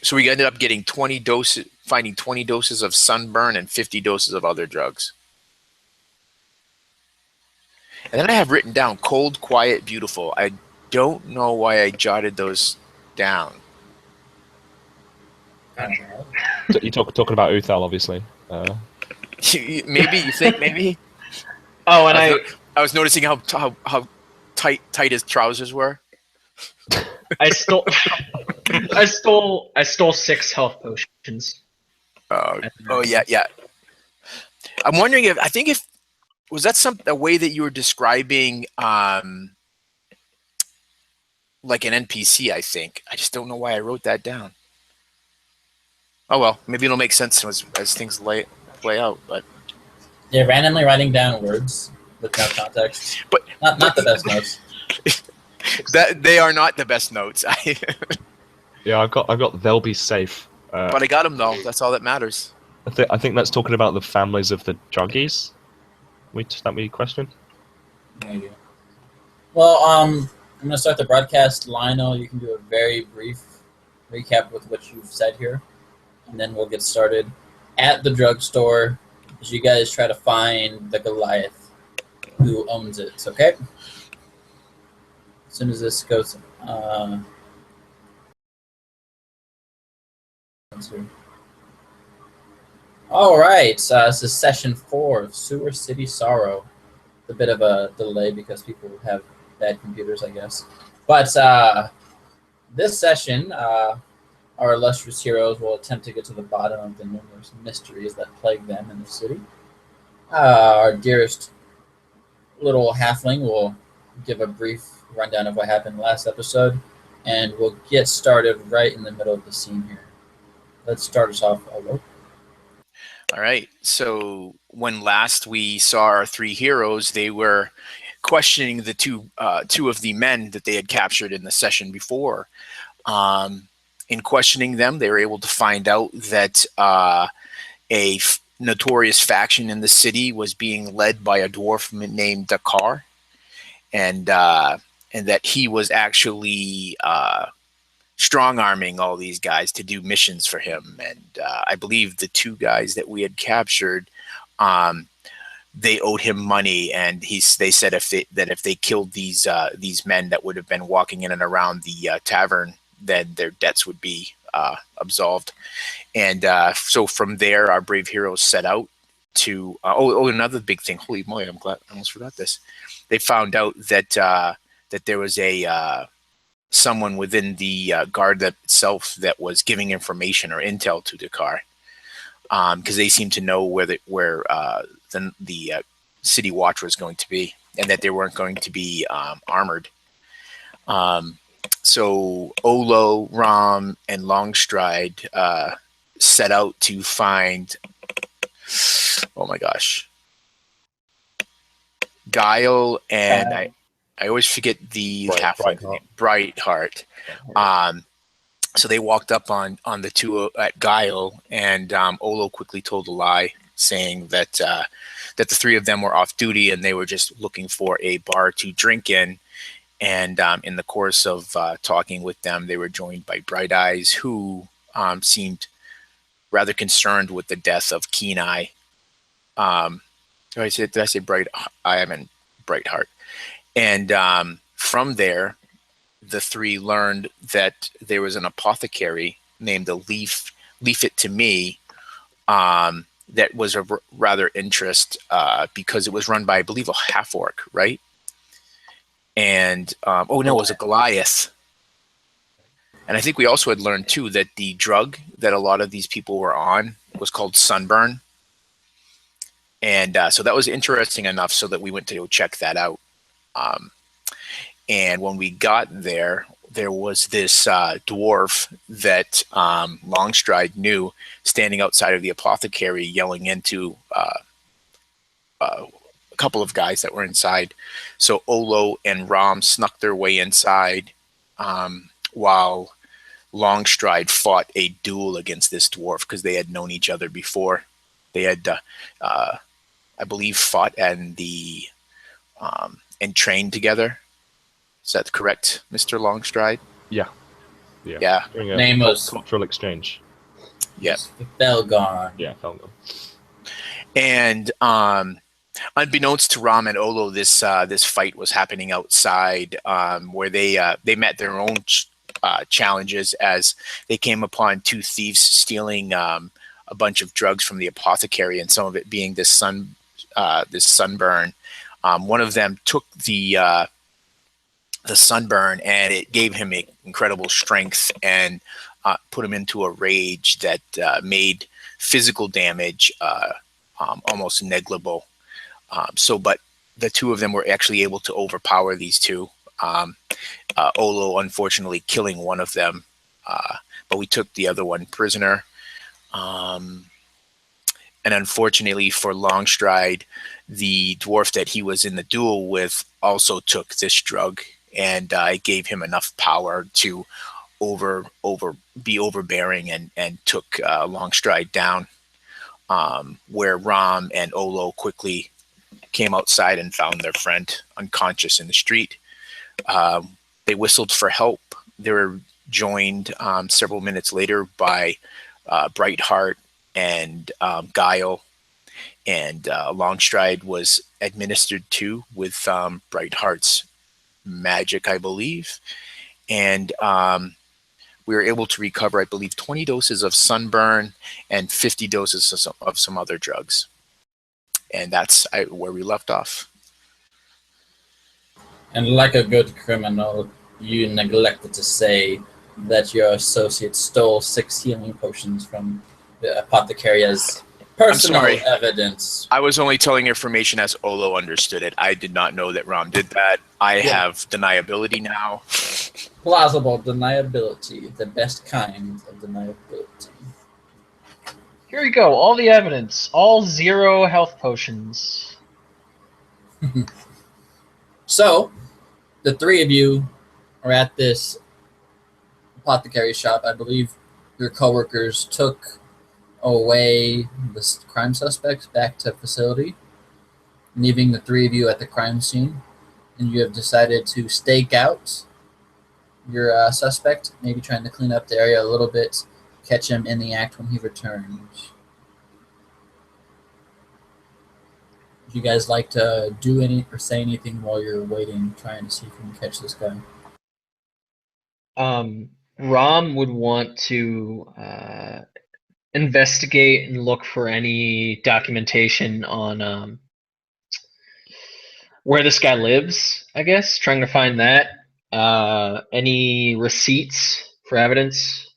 So we ended up getting 20 doses, finding 20 doses of sunburn and 50 doses of other drugs. And then I have written down cold, quiet, beautiful. I don't know why I jotted those down. You're talking about Uthal, obviously. Maybe you think maybe. Oh, and I was noticing how tight his trousers were. I stole I stole 6 health potions. Oh yeah. I'm wondering if was that a way that you were describing like an NPC? I think I just don't know why I wrote that down. Oh well, maybe it'll make sense as things play out. But yeah, randomly writing down words with no context. But not the best notes. That they are not the best notes. Yeah, I've got they'll be safe. But I got them though. That's all that matters. I think that's talking about the families of the druggies. That we questioned. Maybe. Well, I'm gonna start the broadcast. Lionel, you can do a very brief recap with what you've said here, and then we'll get started at the drugstore as you guys try to find the Goliath who owns it. Okay. As soon as this goes. All right, this is session 4 of Sewer City Sorrow. A bit of a delay because people have bad computers, I guess. But this session, our illustrious heroes will attempt to get to the bottom of the numerous mysteries that plague them in the city. Our dearest little halfling will give a brief rundown of what happened last episode, and we'll get started right in the middle of the scene here. Let's start us off, Olo. All right. So when last we saw our 3 heroes, they were questioning the two of the men that they had captured in the session before. In questioning them, they were able to find out that a notorious faction in the city was being led by a dwarf named Dakar, and that he was actually strong-arming all these guys to do missions for him. And I believe the 2 guys that we had captured, they owed him money, and they said if they killed these men that would have been walking in and around the tavern, then their debts would be absolved. And so from there, our brave heroes set out to another big thing. Holy moly! I'm glad I almost forgot this. They found out that that there was a someone within the guard itself that was giving information or intel to Dakar, because they seemed to know where the city watch was going to be, and that they weren't going to be armored. So Olo, Rom, and Longstride set out to find. Oh my gosh, Guile and I always forget the halfling name, Brightheart. So they walked up on the 2 at Guile, and Olo quickly told a lie, saying that that the 3 of them were off duty and they were just looking for a bar to drink in. And in the course of talking with them, they were joined by Bright Eyes, who seemed rather concerned with the death of Keen Eye. Did I say Bright? I meant Brightheart. And from there, the 3 learned that there was an apothecary named the Leaf It to Me that was of rather interest because it was run by, I believe, a half-orc, right? And it was a Goliath. And I think we also had learned too that the drug that a lot of these people were on was called Sunburn. And so that was interesting enough so that we went to go check that out. And when we got there, there was this dwarf that Longstride knew standing outside of the apothecary yelling into a couple of guys that were inside. So Olo and Rom snuck their way inside while Longstride fought a duel against this dwarf because they had known each other before. They had, I believe, fought and trained together. Is that correct, Mr. Longstride? Yeah. Yeah. During a Name was cultural exchange. Yeah. Belgarn. Yeah, Felgor. And unbeknownst to Ram and Olo, this fight was happening outside, where they met their own challenges as they came upon two thieves stealing a bunch of drugs from the apothecary, and some of it being this sunburn. One of them took the sunburn, and it gave him incredible strength and put him into a rage that made physical damage almost negligible. But the two of them were actually able to overpower these two. Olo, unfortunately, killing one of them, but we took the other one prisoner. And unfortunately for Longstride, the dwarf that he was in the duel with also took this drug, and it gave him enough power to be overbearing and took Longstride down. Where Ram and Olo quickly came outside and found their friend unconscious in the street. They whistled for help. They were joined several minutes later by Brightheart and Guile, and Longstride was administered to with Brightheart's magic, I believe, and we were able to recover, I believe, 20 doses of sunburn and 50 doses of some other drugs. And that's where we left off. And like a good criminal, you neglected to say that your associate stole 6 healing potions from the apothecary as personal sorry. evidence. I was only telling information as Olo understood it. I did not know that Ram did that. I have deniability now. Plausible deniability, the best kind of deniability. Here you go. All the evidence. All 0 health potions. So, the 3 of you are at this apothecary shop. I believe your coworkers took away the crime suspects back to facility, leaving the 3 of you at the crime scene, and you have decided to stake out your suspect, maybe trying to clean up the area a little bit, catch him in the act when he returns. Would you guys like to do any or say anything while you're waiting, trying to see if you can catch this guy? Ram would want to investigate and look for any documentation on where this guy lives, I guess, trying to find that. Any receipts for evidence?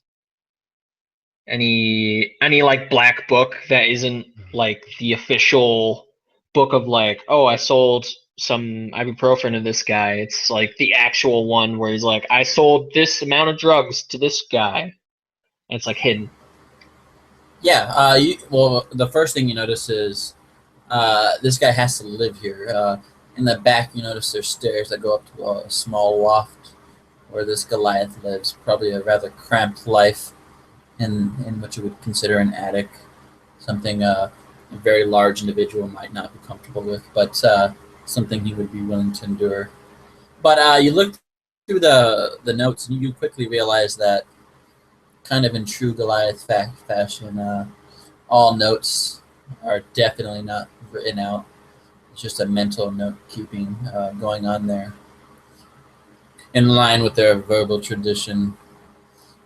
Any like black book that isn't like the official book of like, oh, I sold some ibuprofen to this guy. It's like the actual one where he's like, I sold this amount of drugs to this guy. And it's like hidden. Yeah, well, the first thing you notice is this guy has to live here. In the back, you notice there's stairs that go up to a small loft where this Goliath lives. Probably a rather cramped life in what you would consider an attic. Something a very large individual might not be comfortable with, but something he would be willing to endure. But you look through the notes and you quickly realize that, kind of in true Goliath fashion, all notes are definitely not written out. It's just a mental note keeping going on there. In line with their verbal tradition,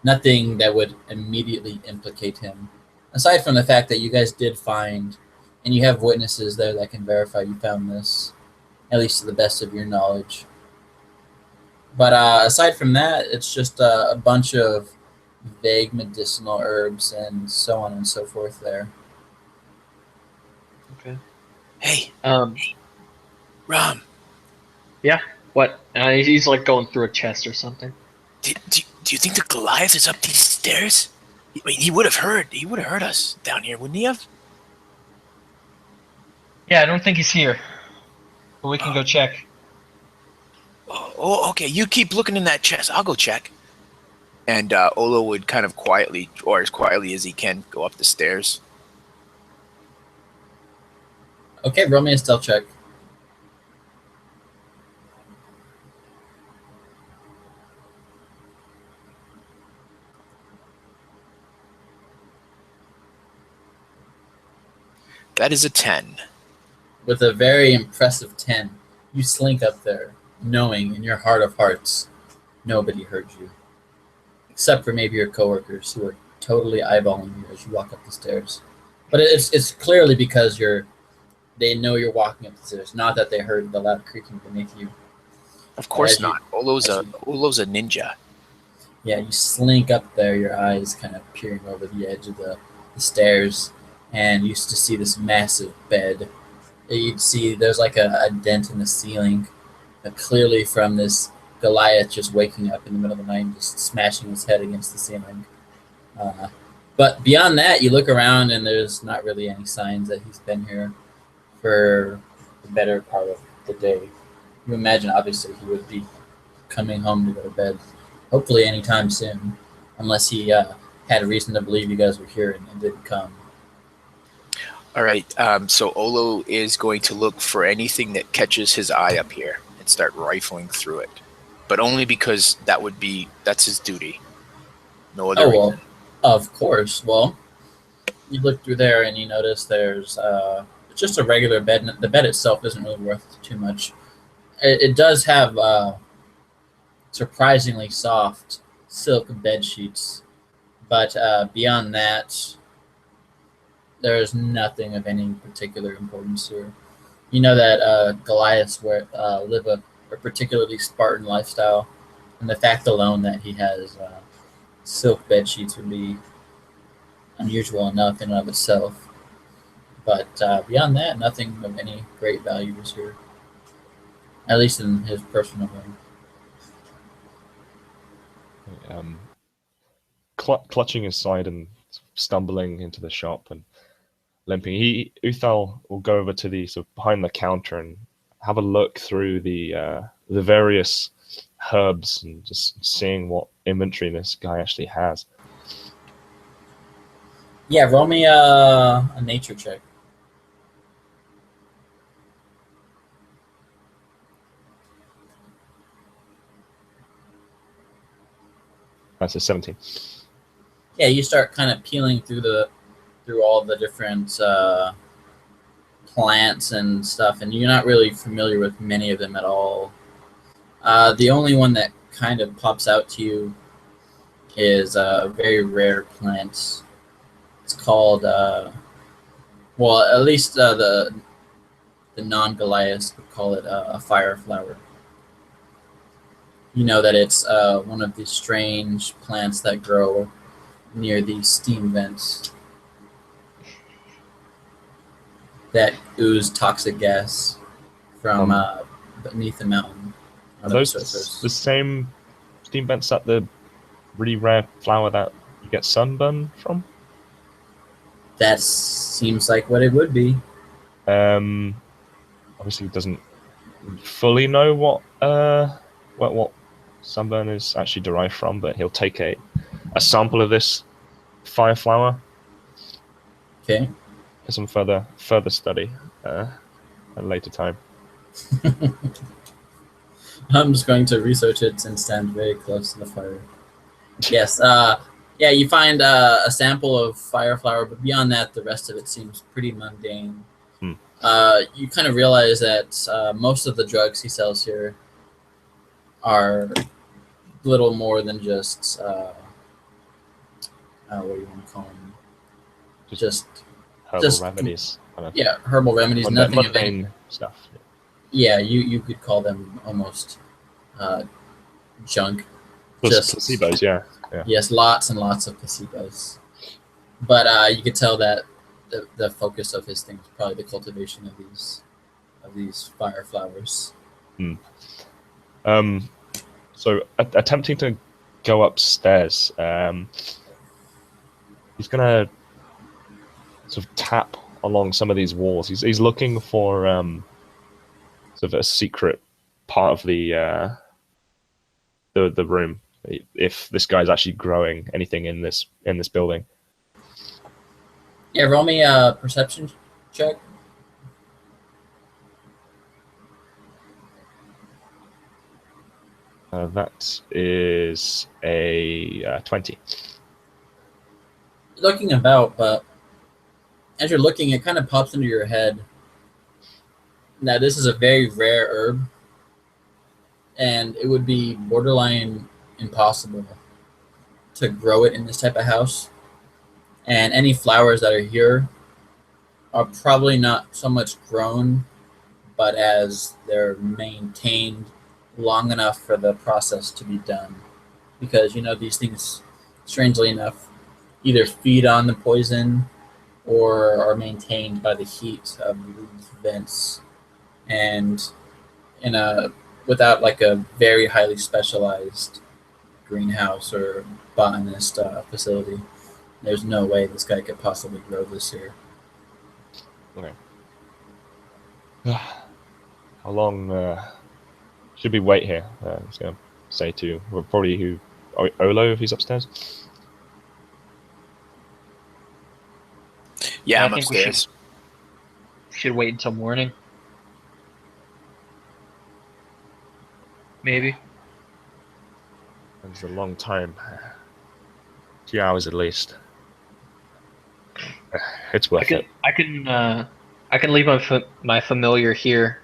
nothing that would immediately implicate him. Aside from the fact that you guys did find, and you have witnesses there that can verify you found this, at least to the best of your knowledge. But aside from that, it's just a bunch of vague medicinal herbs and so on and so forth there. Okay. Hey, Ram, Yeah. What? He's like going through a chest or something. do you think the Goliath is up these stairs? I mean, he would have heard us down here, wouldn't he have? Yeah, I don't think he's here. But we can go check. Oh, okay. You keep looking in that chest. I'll go check. And Olo would kind of quietly, or as quietly as he can, go up the stairs. Okay, roll me a stealth check. That is a 10. With a very impressive 10, you slink up there, knowing in your heart of hearts, nobody heard you. Except for maybe your coworkers who are totally eyeballing you as you walk up the stairs. But it's clearly because they know you're walking up the stairs, not that they heard the loud creaking beneath you. Of course As you- not. Olo's as a ninja. Yeah, you slink up there, your eyes kind of peering over the edge of the stairs, and you used to see this massive bed. You'd see there's like a dent in the ceiling, clearly from this Goliath just waking up in the middle of the night and just smashing his head against the ceiling. But beyond that, you look around and there's not really any signs that he's been here for the better part of the day. You imagine, obviously, he would be coming home to go to bed, hopefully anytime soon, unless he had a reason to believe you guys were here and didn't come. All right. So Olo is going to look for anything that catches his eye up here and start rifling through it, but only because that's his duty. No other Oh, reason. well, of course. Well, you look through there and you notice there's just a regular bed. The bed itself isn't really worth too much. It does have surprisingly soft silk bed sheets, but beyond that, there's nothing of any particular importance here. You know that Goliaths live a particularly Spartan lifestyle, and the fact alone that he has silk bed sheets would be unusual enough in and of itself. But beyond that, nothing of any great value is here, at least in his personal home. Clutching his side and stumbling into the shop and limping, Uthal will go over to the sort of behind the counter and have a look through the various herbs and just seeing what inventory this guy actually has. Yeah, roll me a nature check. That's a 17. Yeah, you start kind of peeling through all the different plants and stuff, and you're not really familiar with many of them at all. The only one that kind of pops out to you is a very rare plant. It's called, well, at least the non-Goliaths would call it a fire flower. You know that it's one of these strange plants that grow near these steam vents that ooze toxic gas from beneath the mountain. Are those the same steam vents that the really rare flower that you get sunburn from? That seems like what it would be. Obviously, he doesn't fully know what sunburn is actually derived from, but he'll take a sample of this fire flower. Okay. For some further study at a later time. I'm just going to research it and stand very close to the fire. Yes. Yeah, you find a sample of fire flower, but beyond that, the rest of it seems pretty mundane. You kind of realize that most of the drugs he sells here are little more than just what do you want to call them? Just herbal remedies. Kind of. Yeah, herbal remedies. Nothing of any mundane stuff. Yeah, you could call them almost junk. Just placebos, yeah. Yes, lots and lots of placebos. But you could tell that the focus of his thing is probably the cultivation of these fire flowers. So attempting to go upstairs, he's gonna sort of tap along some of these walls. He's looking for sort of a secret part of the room. If this guy's actually growing anything in this building. Yeah, roll me a perception check. That is a 20. Looking about, but as you're looking, it kind of pops into your head. Now, this is a very rare herb, and it would be borderline impossible to grow it in this type of house. And any flowers that are here are probably not so much grown, but as they're maintained long enough for the process to be done. Because, these things, strangely enough, either feed on the poison or are maintained by the heat of these vents. And without like a very highly specialized greenhouse or botanist facility, there's no way this guy could possibly grow this here. Okay. How long should we wait here? I was going to say to probably Olo if he's upstairs. Yeah, I I'm think we upstairs. should wait until morning. Maybe. It's a long time. 2 hours at least. It's worth it. I can leave my familiar here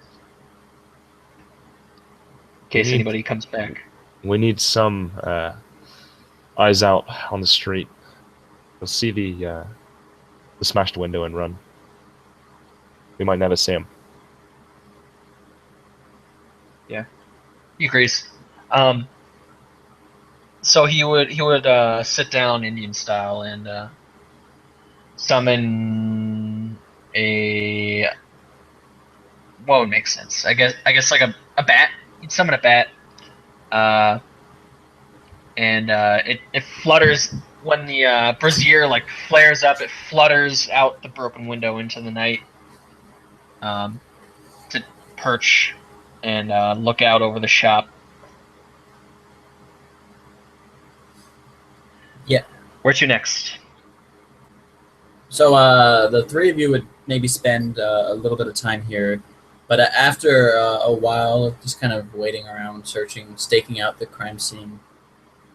in case anybody comes back. We need some eyes out on the street. We'll see the smashed window and run. We might never see him. He agrees. So he would sit down Indian style and summon a what would make sense? I guess like a bat. He'd summon a bat. And it flutters when the brazier like flares up. It flutters out the broken window into the night to perch and look out over the shop. Yeah. Where to next? So the three of you would maybe spend a little bit of time here, but after a while of just kind of waiting around, searching, staking out the crime scene,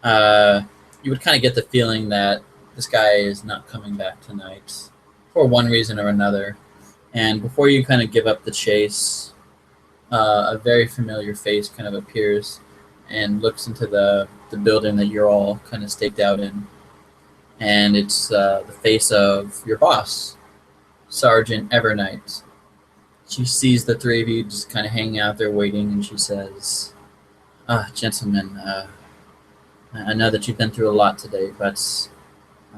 you would kind of get the feeling that this guy is not coming back tonight for one reason or another. And before you kind of give up the chase, a very familiar face kind of appears and looks into the building that you're all kind of staked out in. And it's the face of your boss, Sergeant Evernight. She sees the three of you just kind of hanging out there waiting, and she says, gentlemen, I know that you've been through a lot today, but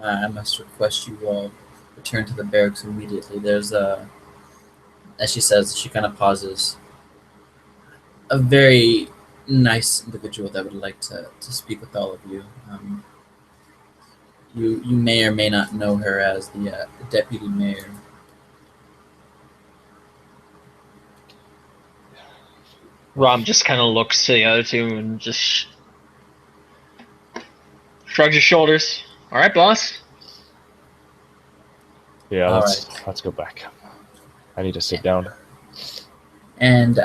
I must request you all return to the barracks immediately. There's as she says, she kind of pauses, a very nice individual that would like to speak with all of you. You may or may not know her as the deputy mayor. Rom just kind of looks to the other two and just shrugs his shoulders. All right, boss. Yeah, All let's go back. I need to sit down. And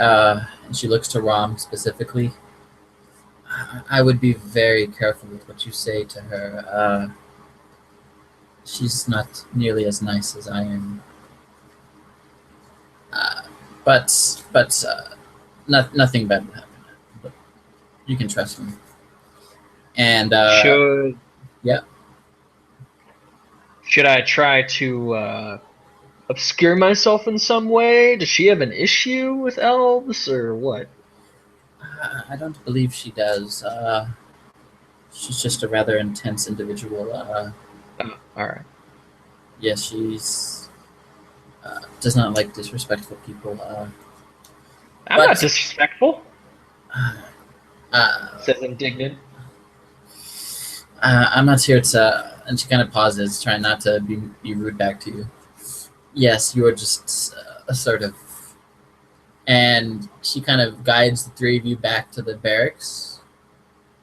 she looks to Rom specifically. I would be very careful with what you say to her. She's not nearly as nice as I am. But nothing bad will happen. But you can trust me. And should I try to obscure myself in some way? Does she have an issue with elves or what? I don't believe she does. She's just a rather intense individual. All right. Yes, she's does not like disrespectful people. I'm not disrespectful. Uh, Says indignant. I'm not here to. And she kind of pauses, trying not to be rude back to you. Yes, you are just assertive. And she kind of guides the three of you back to the barracks.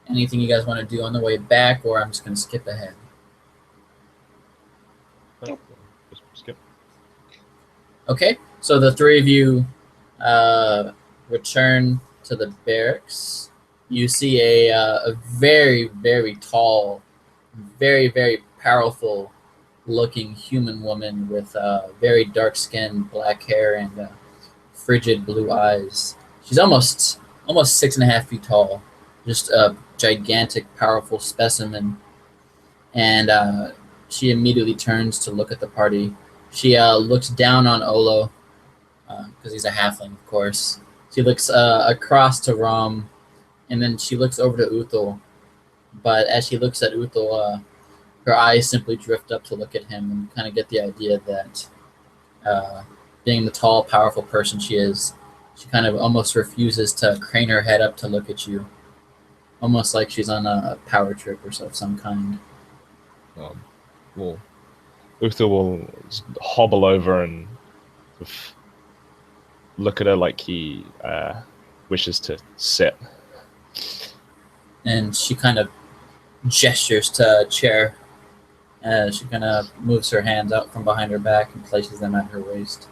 Anything you guys want to do on the way back, or I'm just going to skip ahead? Just skip. Okay, so the three of you return to the barracks. You see a very, very tall, very, very powerful looking human woman with very dark skin, black hair, and frigid blue eyes. She's almost 6.5 feet tall, just a gigantic, powerful specimen. And she immediately turns to look at the party. She looks down on Olo because he's a halfling, of course. She looks across to Rom, and then she looks over to Uthal. But as she looks at Uthal, her eyes simply drift up to look at him, and you kind of get the idea that being the tall, powerful person she is, she kind of almost refuses to crane her head up to look at you, almost like she's on a power trip or of some kind. Well, Uthal will hobble over and sort of look at her like he wishes to sit. And she kind of gestures to a chair. She kind of moves her hands out from behind her back and places them at her waist.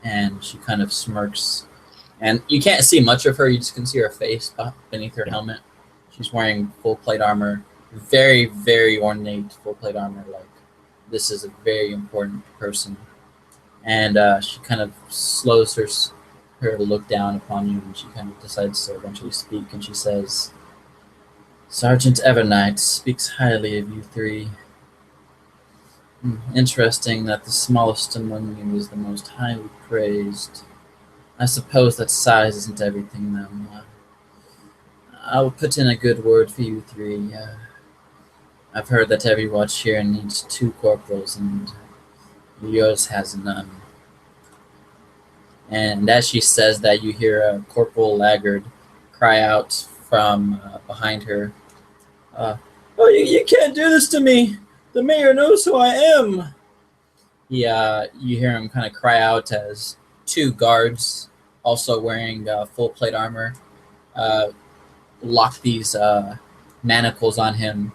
And she kind of smirks. And you can't see much of her. You just can see her face beneath her helmet. She's wearing full plate armor. Very, very ornate full plate armor. Like, this is a very important person. And she kind of slows her look down upon you, and she kind of decides to eventually speak. And she says, "Sergeant Evernight speaks highly of you three. Interesting that the smallest among you is the most highly praised. I suppose that size isn't everything, though. I will put in a good word for you three. I've heard that every watch here needs 2 corporals, and yours has none." And as she says that, you hear Corporal Laggard cry out from behind her, "Oh, you can't do this to me! The mayor knows who I am!" You hear him kind of cry out as 2 guards, also wearing full plate armor, lock these manacles on him.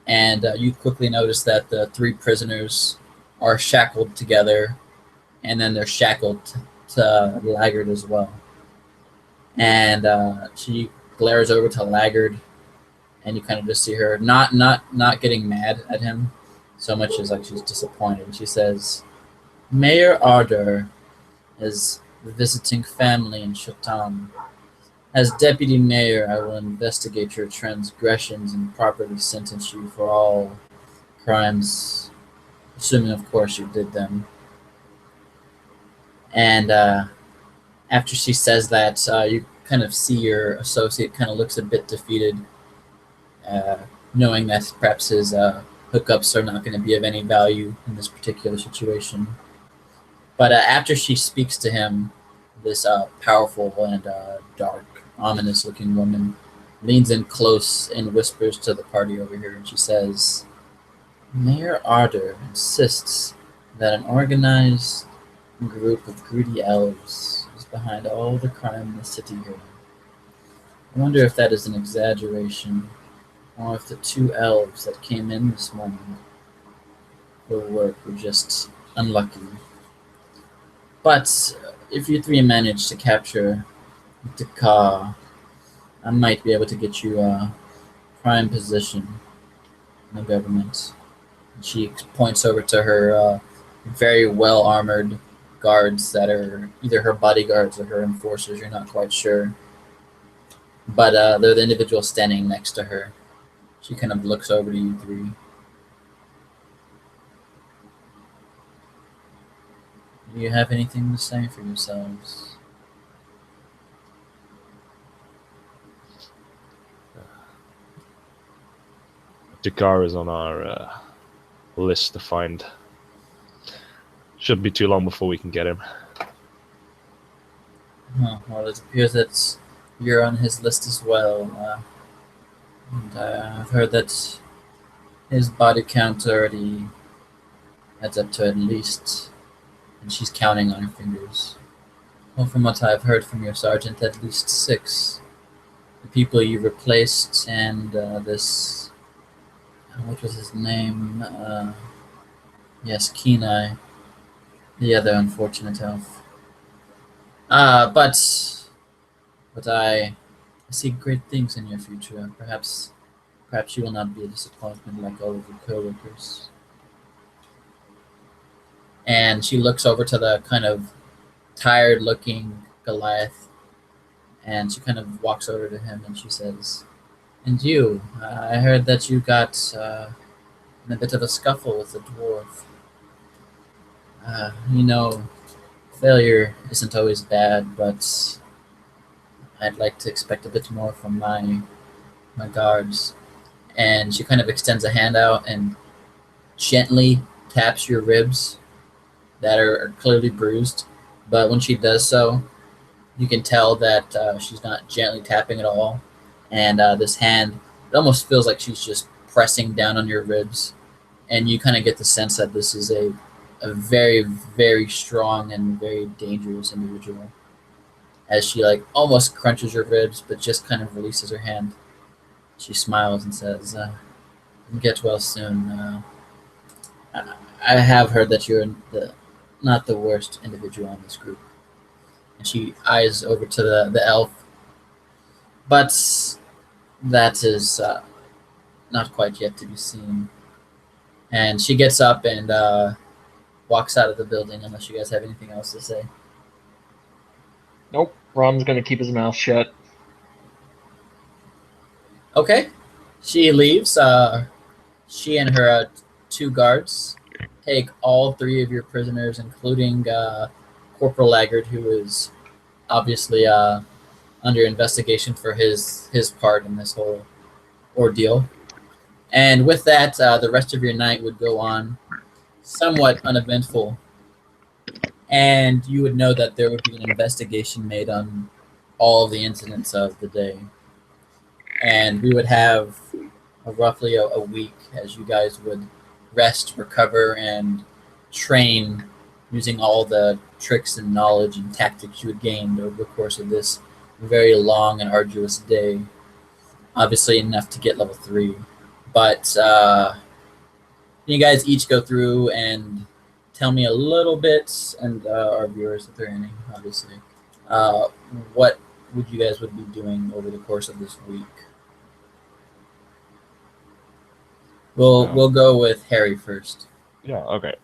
And you quickly notice that the 3 prisoners are shackled together, and then they're shackled to Laggard as well. And she glares over to Laggard, and you kind of just see her not getting mad at him so much as like she's disappointed. She says, "Mayor Ardor is visiting family in Shatan. As deputy mayor, I will investigate your transgressions and properly sentence you for all crimes, assuming, of course, you did them." And after she says that, you kind of see your associate kind of looks a bit defeated, knowing that perhaps his hookups are not going to be of any value in this particular situation. But after she speaks to him, this powerful and dark, ominous-looking woman leans in close and whispers to the party over here, and she says, "Mayor Ardor insists that an organized group of greedy elves is behind all the crime in the city here. I wonder if that is an exaggeration, or if the 2 elves that came in this morning for work were just unlucky. But if you 3 manage to capture Dakar, I might be able to get you a prime position in the government." And she points over to her very well-armored guards that are either her bodyguards or her enforcers, you're not quite sure. But they're the individuals standing next to her. She kind of looks over to you 3. Do you have anything to say for yourselves? Dakar is on our list to find. Shouldn't be too long before we can get him. Well, it appears that you're on his list as well. And I've heard that his body count already adds up to at least, and she's counting on her fingers. Well, from what I've heard from your sergeant, at least 6. The people you replaced, and this, what was his name? Yes, Kenai, the other unfortunate elf. But I see great things in your future. Perhaps you will not be a disappointment like all of your co-workers. and she looks over to the kind of tired-looking Goliath, and she kind of walks over to him and she says, "And you, I heard that you got in a bit of a scuffle with the dwarf. You know, failure isn't always bad, but I'd like to expect a bit more from my guards." And she kind of extends a hand out and gently taps your ribs that are clearly bruised. But when she does so, you can tell that she's not gently tapping at all. And this hand, it almost feels like she's just pressing down on your ribs. And you kind of get the sense that this is a very, very strong and very dangerous individual. As she like almost crunches your ribs, but just kind of releases her hand. She smiles and says, "Get well soon. I have heard that you're not the worst individual in this group." And she eyes over to the elf. "But that is not quite yet to be seen." And she gets up and walks out of the building, unless you guys have anything else to say. Nope. Rom's gonna keep his mouth shut. Okay. She leaves. She and her two guards take all three of your prisoners, including Corporal Laggard, who is obviously under investigation for his part in this whole ordeal. And with that, the rest of your night would go on somewhat uneventful. And you would know that there would be an investigation made on all of the incidents of the day. And we would have roughly a week as you guys would rest, recover, and train using all the tricks and knowledge and tactics you had gained over the course of this very long and arduous day. Obviously enough to get level 3. But you guys each go through and tell me a little bit, and our viewers, if there are any, obviously, what would you guys would be doing over the course of this week. We'll go with Harry first. Yeah, okay.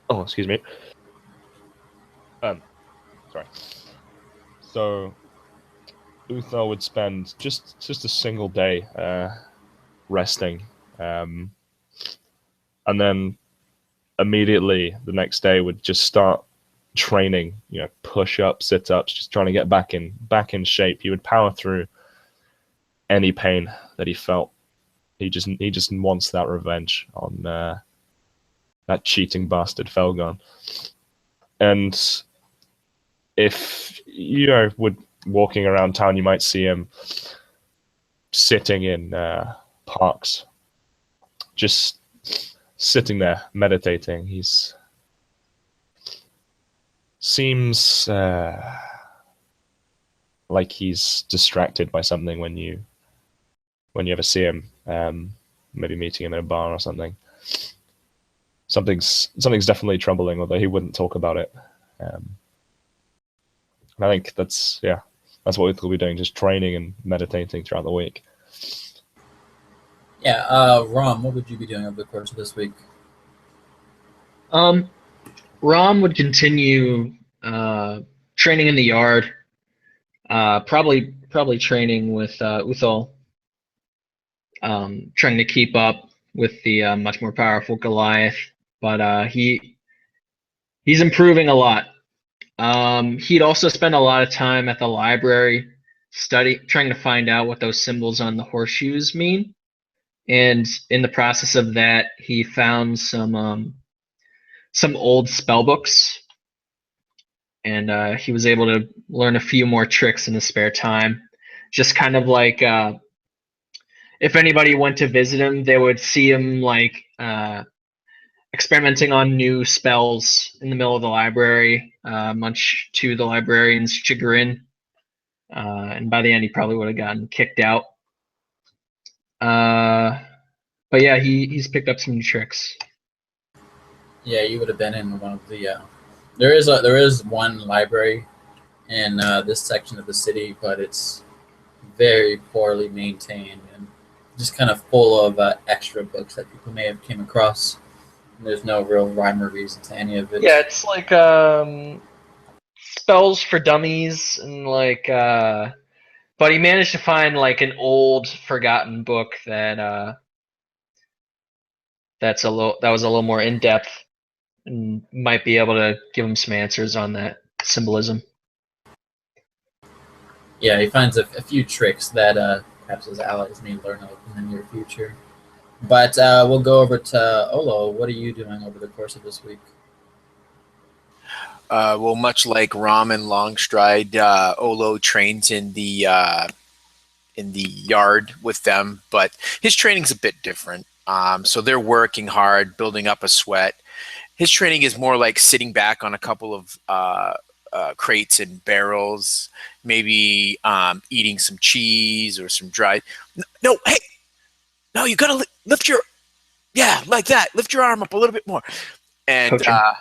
Oh, excuse me. Sorry. So, Uthal would spend just a single day resting, and then immediately the next day would just start training. Push-ups, sit-ups, just trying to get back in shape. He would power through any pain that he felt. He just wants that revenge on that cheating bastard Felgon. And if would walking around town, you might see him sitting in parks, just sitting there meditating. He's seems like he's distracted by something when you ever see him. Maybe meeting him in a bar or something. Something's definitely troubling, although he wouldn't talk about it. And I think that's what we'll be doing, just training and meditating throughout the week. Yeah, Rom, what would you be doing over the course of this week? Rom would continue training in the yard. Probably training with Uthal. Trying to keep up with the much more powerful Goliath, but he's improving a lot. He'd also spend a lot of time at the library trying to find out what those symbols on the horseshoes mean. And in the process of that, he found some old spell books, and he was able to learn a few more tricks in his spare time. Just kind of like if anybody went to visit him, they would see him like experimenting on new spells in the middle of the library, much to the librarian's chagrin. And by the end, he probably would have gotten kicked out. But yeah, he's picked up some new tricks. Yeah, you would have been in one of the. There is one library in this section of the city, but it's very poorly maintained and just kind of full of extra books that people may have came across. There's no real rhyme or reason to any of it. Yeah, it's like spells for dummies and like but he managed to find like an old forgotten book that that was a little more in depth and might be able to give him some answers on that symbolism. Yeah, he finds a few tricks that perhaps his allies may learn of in the near future. But we'll go over to Olo. What are you doing over the course of this week? Well, much like Rom and Longstride, Olo trains in the yard with them, but his training's a bit different. So they're working hard, building up a sweat. His training is more like sitting back on a couple of crates and barrels, maybe eating some cheese or some dried. No, hey, no, you gotta lift your, yeah, like that. Lift your arm up a little bit more, and so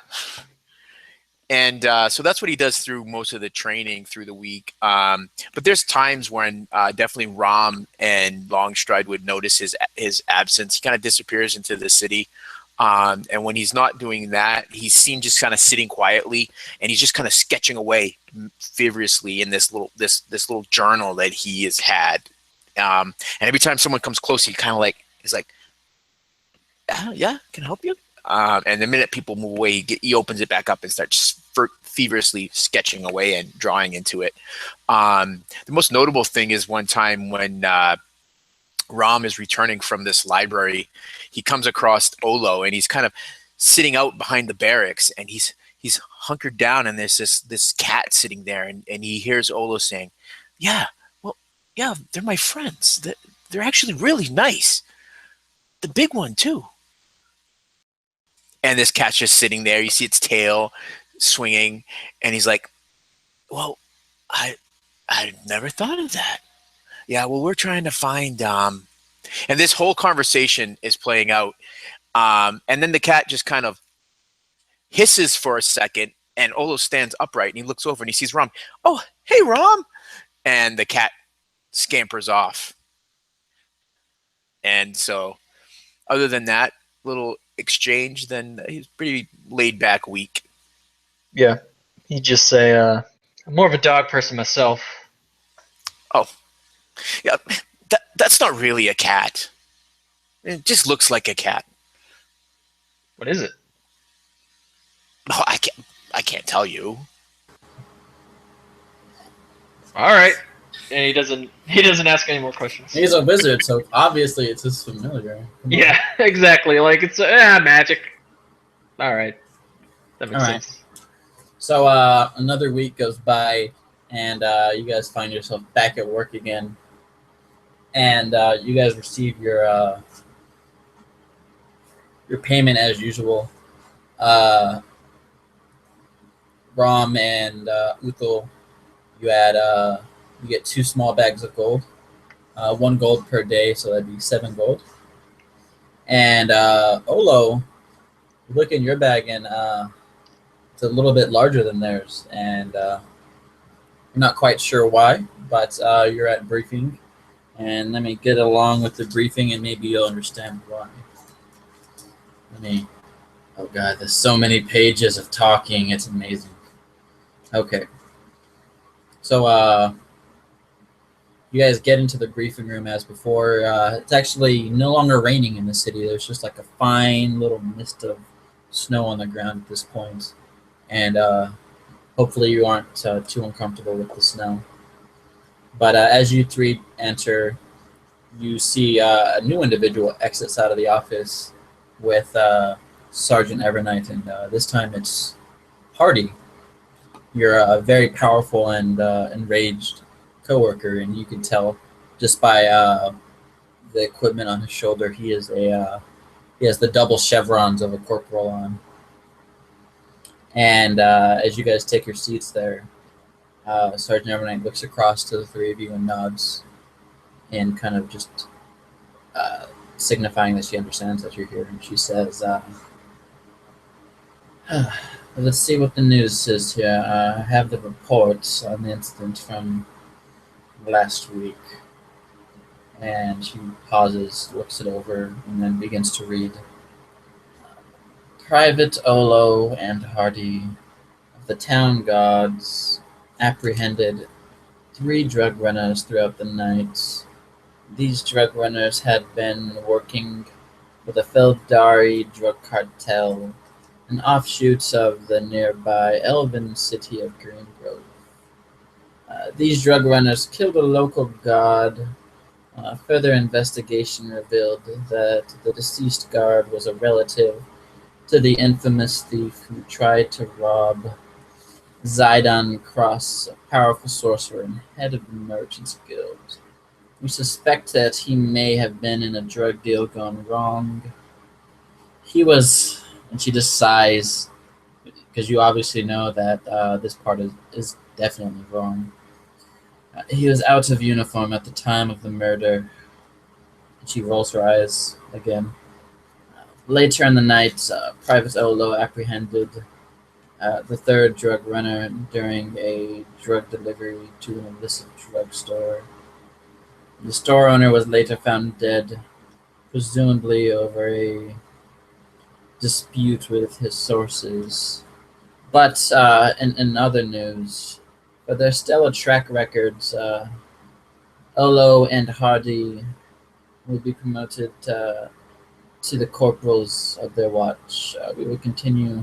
that's what he does through most of the training through the week. But there's times when definitely Rom and Longstride would notice his absence. He kind of disappears into the city. And when he's not doing that, he's seen just kind of sitting quietly, and he's just kind of sketching away feverishly in this little journal that he has had. And every time someone comes close, he's like, yeah, can I help you? And the minute people move away, he opens it back up and starts feverishly sketching away and drawing into it. The most notable thing is one time when Rom is returning from this library, he comes across Olo, and he's kind of sitting out behind the barracks, and he's hunkered down, and there's this cat sitting there, and he hears Olo saying, yeah, they're my friends. They're actually really nice. The big one too. And this cat's just sitting there. You see its tail swinging, and he's like, well, I never thought of that. Yeah, well, we're trying to find and this whole conversation is playing out, and then the cat just kind of hisses for a second, and Olo stands upright, and he looks over and he sees Rom. Oh, hey, Rom. And the cat scampers off. And so other than that little exchange, then he's pretty laid back week. Yeah, he'd just say, I'm more of a dog person myself. Oh, yeah, that's not really a cat. It just looks like a cat. What is it? Oh, I can't tell you. All right. And he doesn't ask any more questions. He's a wizard, so obviously it's his familiar. Yeah, exactly. Like it's magic. All right, that makes sense. So another week goes by, and you guys find yourself back at work again, and you guys receive your payment as usual. Rom and Uthal, you get 2 small bags of gold, 1 gold per day, so that'd be 7 gold. And Olo, you look in your bag, and it's a little bit larger than theirs, and you're not quite sure why, but you're at briefing, and let me get along with the briefing, and maybe you'll understand why. Oh god, there's so many pages of talking, it's amazing. Okay. So you guys get into the briefing room as before. It's actually no longer raining in the city. There's just like a fine little mist of snow on the ground at this point. And hopefully you aren't too uncomfortable with the snow. But as you 3 enter, you see a new individual exits out of the office with Sergeant Evernight, and this time it's Hardy. You're a very powerful and enraged coworker, and you can tell just by the equipment on his shoulder he has the double chevrons of a corporal on. And as you guys take your seats there, Sergeant Evernight looks across to the 3 of you and nods, and kind of just signifying that she understands that you're here. And she says, let's see what the news says here. I have the reports on the incident from last week. And she pauses, looks it over, and then begins to read. Private Olo and Hardy of the Town Gods apprehended 3 drug runners throughout the night. These drug runners had been working with the Feldari drug cartel, an offshoot of the nearby elven city of Greengrove. These drug runners killed a local god. Further investigation revealed that the deceased guard was a relative to the infamous thief who tried to rob Zidon Cross, a powerful sorcerer and head of the Merchants Guild. We suspect that he may have been in a drug deal gone wrong. He was, and she just sighs, because you obviously know that this part is definitely wrong. He was out of uniform at the time of the murder. She rolls her eyes again. Later in the night, Private Olo apprehended the 3rd drug runner during a drug delivery to an illicit drugstore. The store owner was later found dead, presumably over a dispute with his sources. But in other news, for their stellar track records, Olo and Hardy will be promoted to the corporals of their watch. We will continue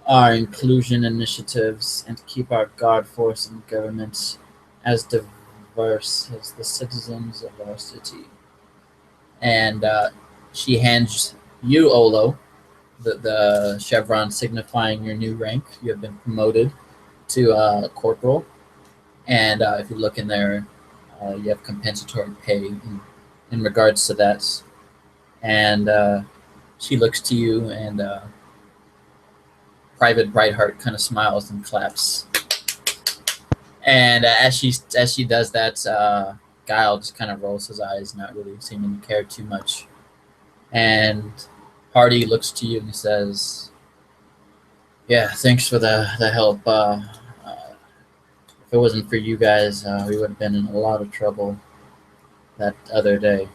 our inclusion initiatives and keep our guard force and government as diverse as the citizens of our city. And she hands you, Olo, the chevron signifying your new rank. You have been promoted to corporal. And if you look in there, you have compensatory pay in regards to that. And she looks to you, and Private Brightheart kind of smiles and claps. And as she does that, Guile just kind of rolls his eyes, not really seeming to care too much. And Hardy looks to you and he says, "Yeah, thanks for the help. If it wasn't for you guys, we would have been in a lot of trouble that other day.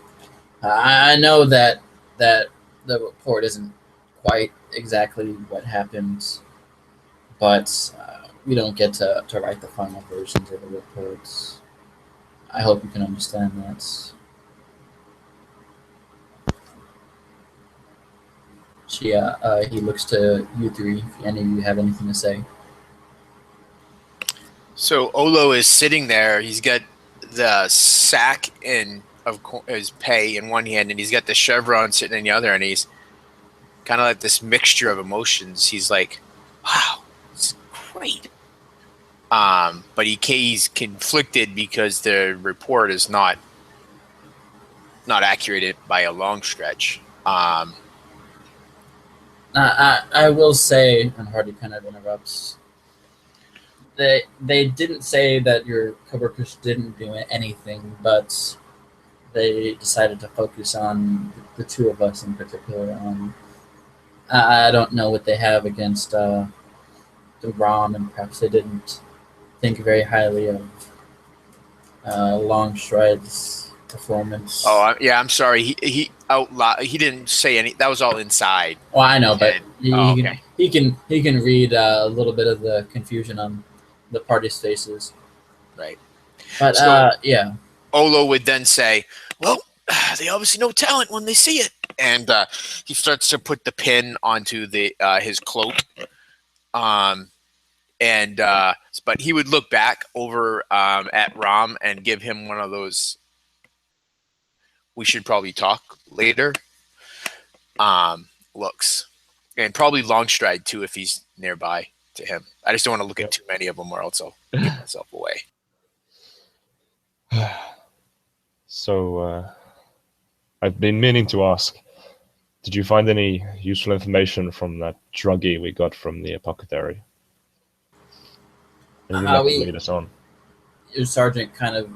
I know that the report isn't quite exactly what happened, but we don't get to write the final versions of the reports. I hope you can understand that." He looks to you 3, if any of you have anything to say. So Olo is sitting there. He's got the sack of his pay in one hand, and he's got the chevron sitting in the other, and he's kind of like this mixture of emotions. He's like, "Wow, this is great," but he's conflicted because the report is not accurate by a long stretch. I will say, and Hardy kind of interrupts, they didn't say that your coworkers didn't do anything, but they decided to focus on the 2 of us in particular. I don't know what they have against the ROM, and perhaps they didn't think very highly of Longstride's performance. Oh, yeah, I'm sorry. He out loud. He didn't say any. That was all inside. Well, I know, but Okay. he can read a little bit of the confusion on the party's faces. Right. But So- yeah. Olo would then say, "Well, they obviously know talent when they see it," and he starts to put the pin onto his cloak. But he would look back over at Rom and give him one of those, "We should probably talk later" looks, and probably Longstride too if he's nearby to him. I just don't want to look at too many of them, or else I'll give myself away. So, I've been meaning to ask, did you find any useful information from that druggie we got from the apothecary? Anything that could lead us on? Your sergeant kind of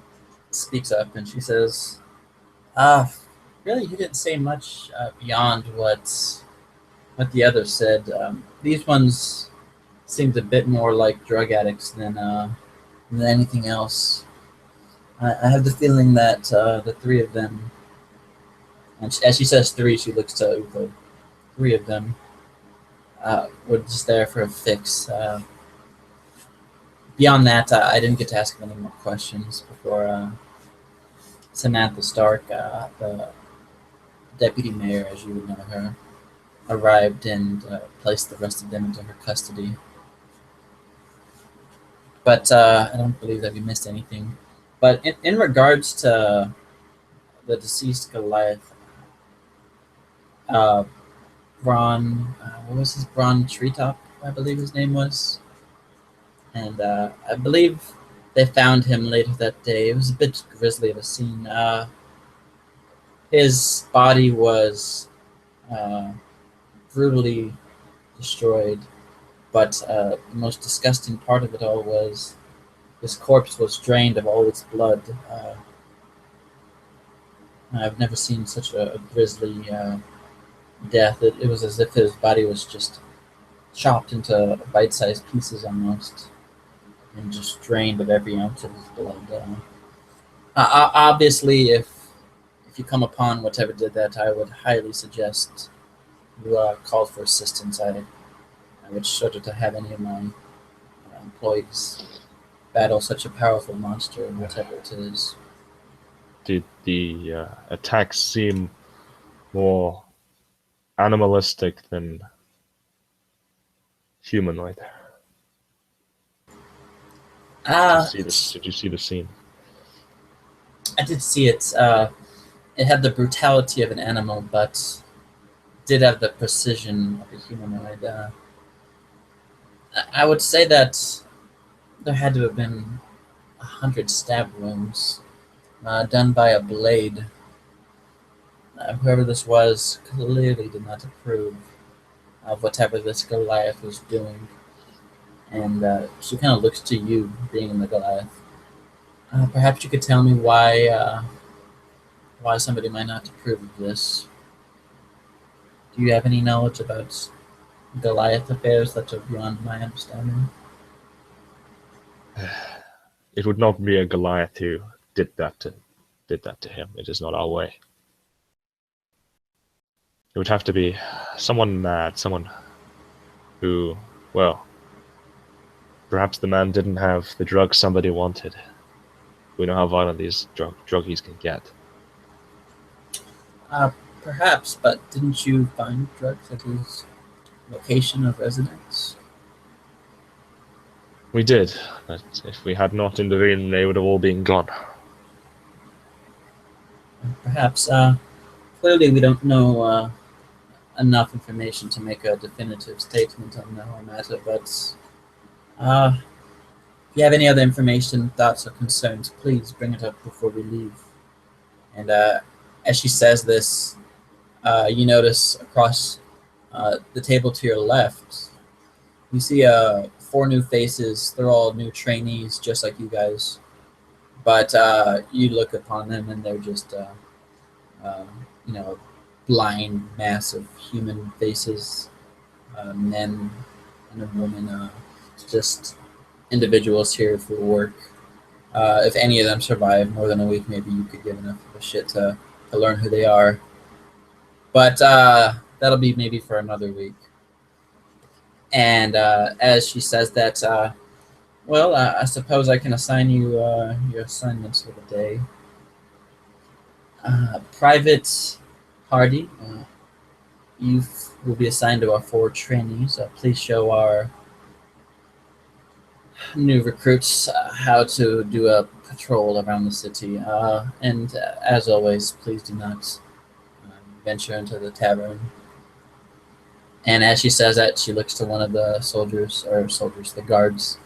speaks up, and she says, really, you didn't say much beyond what the others said. These ones seemed a bit more like drug addicts than anything else. I have the feeling that the 3 of them, and as she says 3, she looks to the 3 of them We're just there for a fix. Beyond that, I didn't get to ask him any more questions before Samantha Stark, the deputy mayor, as you would know her, arrived and placed the rest of them into her custody. But I don't believe that we missed anything. But in regards to the deceased Goliath, Braun, what was his Braun Treetop, I believe his name was. And I believe they found him later that day. It was a bit grisly of a scene. His body was brutally destroyed, but the most disgusting part of it all was his corpse was drained of all its blood. I've never seen such a grisly death. It was as if his body was just chopped into bite-sized pieces almost, and just drained of every ounce of his blood. Obviously, if you come upon whatever did that, I would highly suggest you call for assistance. I would shudder to have any of my employees battle such a powerful monster, whatever it is. Did the attacks seem more animalistic than humanoid? Did you see the scene? I did see it. It had the brutality of an animal, but did have the precision of a humanoid. I would say that there had to have been 100 stab wounds done by a blade. Whoever this was clearly did not approve of whatever this Goliath was doing. And she kind of looks to you, being the Goliath. Perhaps you could tell me why somebody might not approve of this. Do you have any knowledge about Goliath affairs that are beyond my understanding? It would not be a Goliath who did that to him. It is not our way. It would have to be someone mad, someone who, well, perhaps the man didn't have the drugs somebody wanted. We know how violent these druggies can get. Perhaps, but didn't you find drugs at his location of residence? We did, but if we had not intervened, they would have all been gone. Perhaps. Clearly, we don't know enough information to make a definitive statement on the whole matter, but if you have any other information, thoughts, or concerns, please bring it up before we leave. And as she says this, you notice across the table to your left, you see 4 new faces. They're all new trainees, just like you guys. But you look upon them, and they're just, blind mass of human faces, men and a woman, just individuals here for work. If any of them survive more than a week, maybe you could give enough of a shit to learn who they are. But that'll be maybe for another week. And as she says that, I suppose I can assign you your assignments for the day. Private Hardy, you will be assigned to our 4 trainees. Please show our new recruits how to do a patrol around the city. And as always, please do not venture into the tavern. And as she says that, she looks to one of the the guards.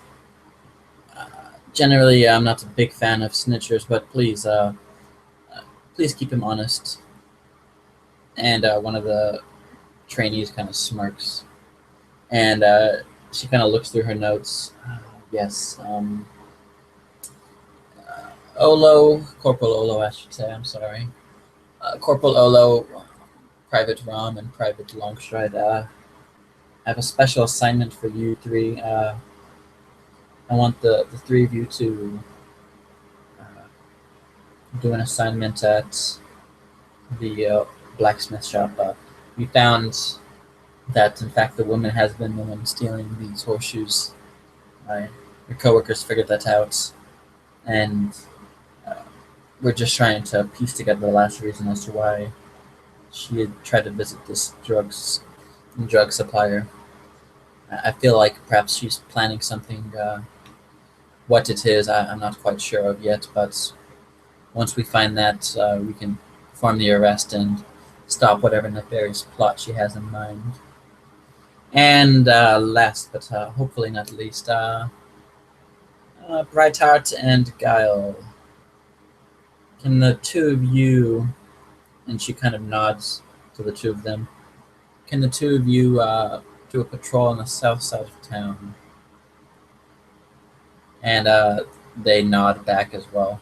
Generally, I'm not a big fan of snitchers, but please keep him honest. And one of the trainees kind of smirks. And she kind of looks through her notes. Yes. Corporal Olo, I should say, I'm sorry. Corporal Olo, Private Rom, and Private Longstride. I have a special assignment for you 3. I want the 3 of you to do an assignment at the blacksmith shop. We found that in fact the woman has been the one stealing these horseshoes. Your coworkers figured that out, and we're just trying to piece together the last reason as to why she had tried to visit this drug supplier. I feel like perhaps she's planning something. What it is, I'm not quite sure of yet, but once we find that, we can perform the arrest and stop whatever nefarious plot she has in mind. And last, but hopefully not least, Brightheart and Guile. Can the two of you, and she kind of nods to the two of them, can the two of you do a patrol on the south side of town? And they nod back as well.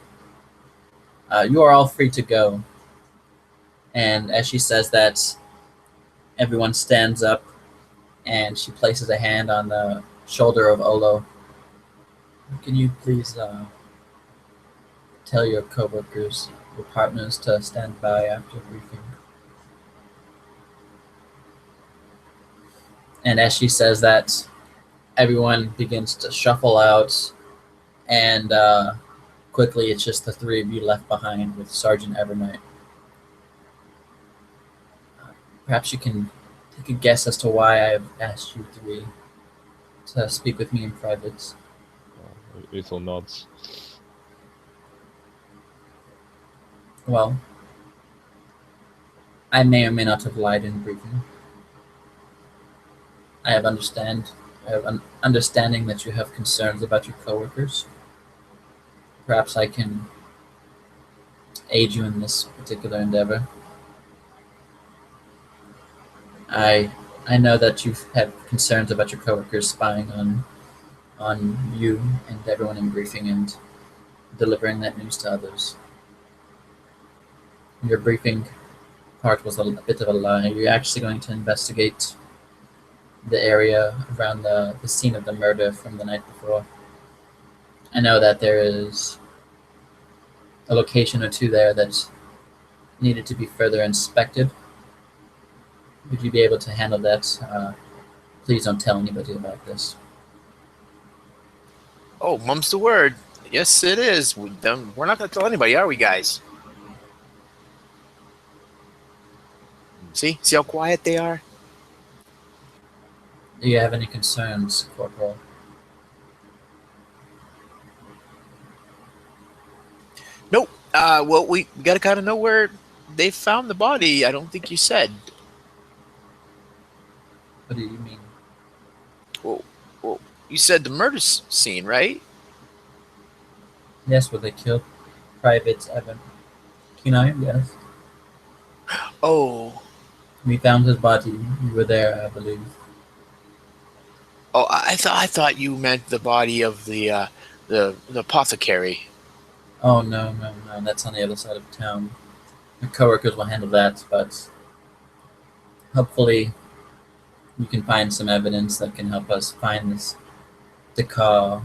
You are all free to go. And as she says that, everyone stands up, and she places a hand on the shoulder of Olo. Can you please tell your coworkers, your partners, to stand by after briefing? And as she says that, everyone begins to shuffle out, and quickly it's just the three of you left behind with Sergeant Evernight. Perhaps you can take a guess as to why I've asked you three to speak with me in private. Uthal nods. Well, I may or may not have lied in briefing. I have an understanding that you have concerns about your coworkers. Perhaps I can aid you in this particular endeavor. I know that you've had concerns about your coworkers spying on you and everyone in briefing and delivering that news to others. Your briefing part was a bit of a lie. You're actually going to investigate the area around the scene of the murder from the night before. I know that there is a location or two there that needed to be further inspected. Would you be able to handle that? Please don't tell anybody about this. Oh, mum's the word. Yes, it is. We're not going to tell anybody, are we, guys? See how quiet they are? Do you have any concerns, Corporal? Nope. Well, we got to kind of know where they found the body. I don't think you said. What do you mean? Well, you said the murder scene, right? Yes, where they killed Private Evan Kenai, yes. Oh. We found his body. You were there, I believe. Oh, I thought you meant the body of the apothecary. Oh, no. That's on the other side of town. Your coworkers will handle that, but hopefully you can find some evidence that can help us find the car.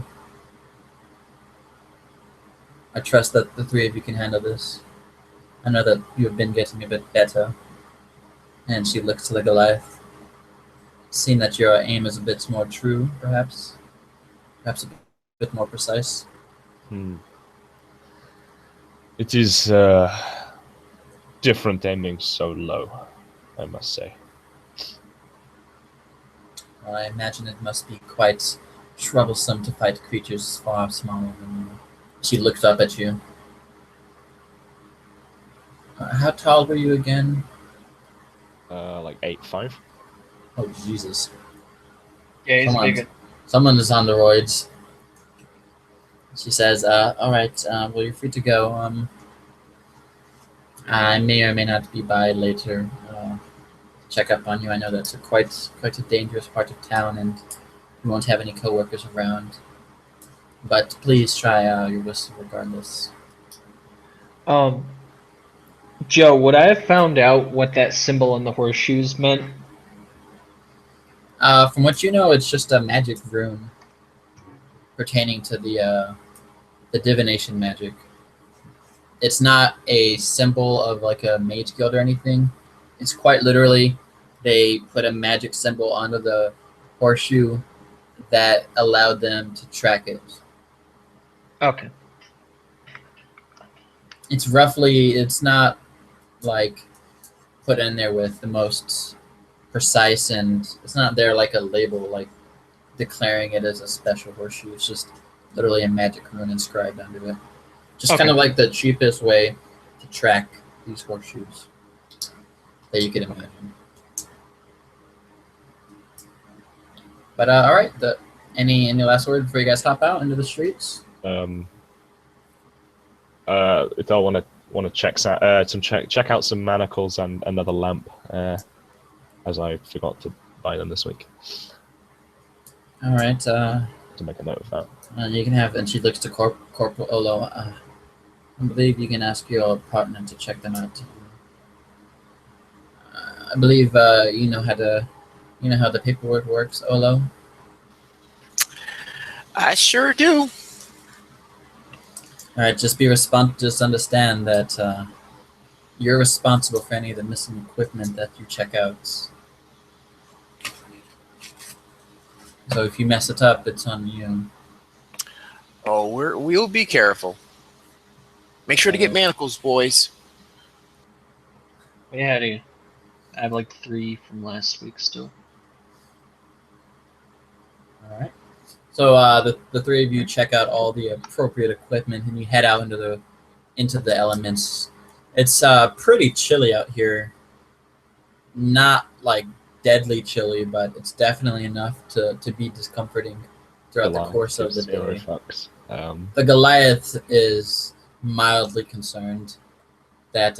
I trust that the three of you can handle this. I know that you have been getting a bit better. And she looks to the Goliath. Seeing that your aim is a bit more true, perhaps a bit more precise. It is different aiming so low, I must say. Well, I imagine it must be quite troublesome to fight creatures far smaller than you. She looks up at you. How tall were you again? Like 8'5". Oh, Jesus. Yeah, he's big. Someone is on the roids. She says, all right, well, you're free to go. I may or may not be by later. Check up on you. I know that's quite a dangerous part of town, and you won't have any coworkers around. But please try your whistle regardless. Joe, would I have found out what that symbol on the horseshoes meant? From what you know, it's just a magic rune pertaining to the divination magic. It's not a symbol of like a mage guild or anything. It's quite literally they put a magic symbol onto the horseshoe that allowed them to track it. Okay. It's not like put in there with the most precise, and it's not there like a label, like declaring it as a special horseshoe. It's just literally a magic rune inscribed under it. Just kind Okay. of like the cheapest way to track these horseshoes that you could imagine. But all right, any last word before you guys hop out into the streets? If I want to check out some manacles and another lamp, as I forgot to buy them this week. All right, To make a note of that. you can have, and she looks to Corporal Olo. I believe you can ask your partner to check them out. I believe you know how the paperwork works, Olo. I sure do. All right, just understand that you're responsible for any of the missing equipment that you check out. So if you mess it up, it's on you. Oh, we'll be careful. Make sure to get manacles, boys. Yeah, I have like 3 from last week still. All right. So the three of you check out all the appropriate equipment, and you head out into the elements. It's pretty chilly out here. Not like deadly chilly, but it's definitely enough to be discomforting throughout the course of the day. The Goliath is mildly concerned that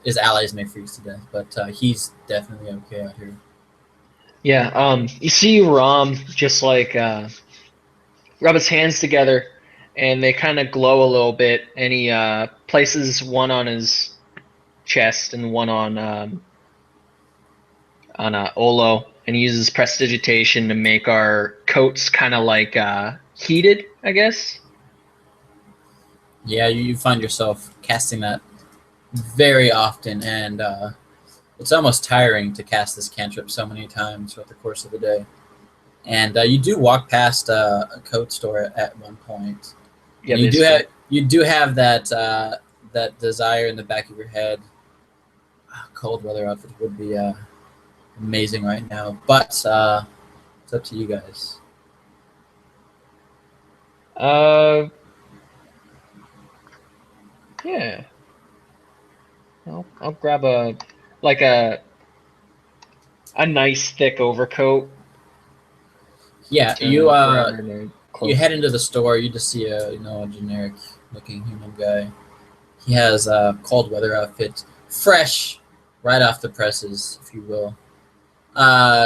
his allies may freeze to death, but he's definitely okay out here. Yeah, you see Rom just like rub his hands together, and they kind of glow a little bit, and he places one on his chest and one on Olo, and he uses prestidigitation to make our coats kind of like heated, I guess. Yeah, you find yourself casting that very often, and it's almost tiring to cast this cantrip so many times throughout the course of the day. And you do walk past a coat store at one point. Yeah, you do have that that desire in the back of your head. Cold weather outfit would be amazing right now, but it's up to you guys. Yeah. I'll grab a nice thick overcoat. Yeah, to you wherever they're you close. head into the store. You just see a generic looking human guy. He has a cold weather outfit, fresh right off the presses, if you will.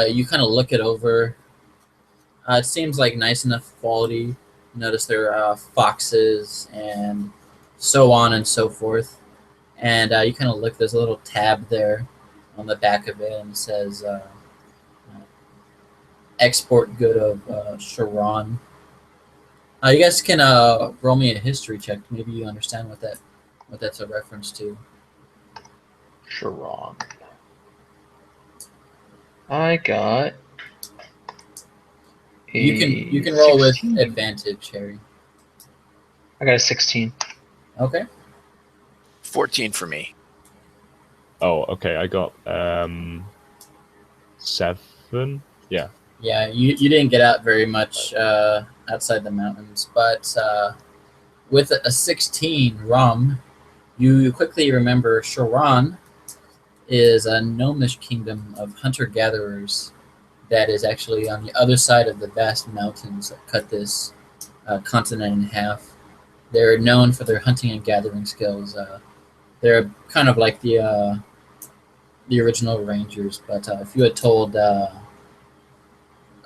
You kind of look it over. It seems like nice enough quality. You notice there are foxes and so on and so forth. And you kind of look. There's a little tab there on the back of it, and it says "Export good of Sharon." You guys can roll me a history check. Maybe you understand what that's a reference to. Sharon. I got. You can roll 16. with advantage, Harry. I got a 16. Okay. 14 for me. Oh, okay. I got 7. Yeah. Yeah, you didn't get out very much outside the mountains, but with a 16 rum, you quickly remember Sharon is a gnomish kingdom of hunter-gatherers that is actually on the other side of the vast mountains that cut this continent in half. They're known for their hunting and gathering skills. They're kind of like the original Rangers, but if you had told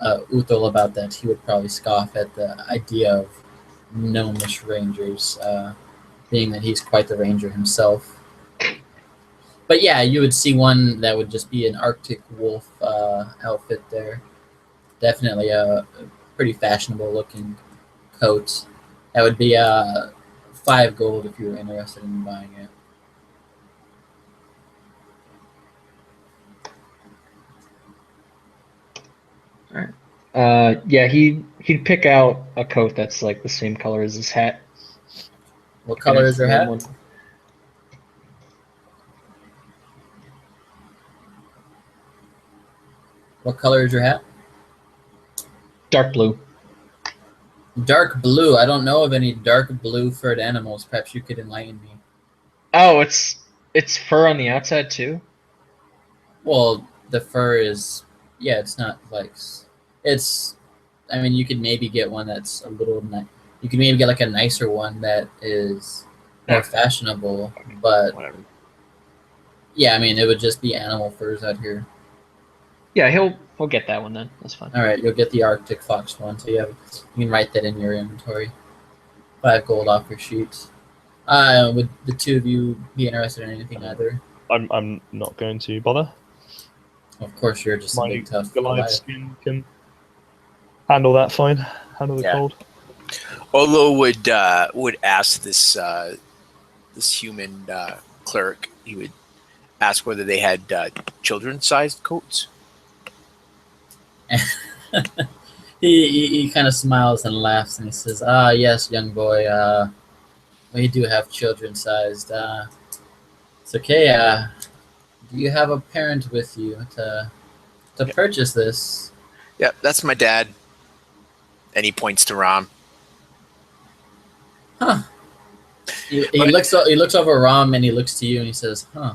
Uthal about that, he would probably scoff at the idea of gnomish Rangers, being that he's quite the ranger himself. But yeah, you would see one that would just be an Arctic wolf outfit there. Definitely a pretty fashionable looking coat. That would be 5 gold if you were interested in buying it. Yeah, he'd pick out a coat that's like the same color as his hat. What color is your hat? One. What color is your hat? Dark blue. Dark blue. I don't know of any dark blue furred animals. Perhaps you could enlighten me. Oh, it's fur on the outside too. Well, the fur is, yeah, it's not like, it's, I mean, you could maybe get one that's a little, you could maybe get like a nicer one that is more fashionable, but Whatever. yeah, I mean, it would just be animal furs out here. Yeah, he'll get that one then. That's fine. All right, you'll get the Arctic Fox one, so you can write that in your inventory. 5 gold off your sheet. Would the two of you be interested in anything either? I'm not going to bother. Of course, you're just a My big tough Goliath Goliath. skin can handle that fine. Handle the Yeah. cold. Olo would ask this human clerk. He would ask whether they had children-sized coats. He kind of smiles and laughs and he says, "Ah, yes, young boy. We do have children-sized. It's okay. Do you have a parent with you to purchase this?" Yeah, that's my dad. And he points to Ram. Huh. He looks over Ram and he looks to you and he says, "Huh.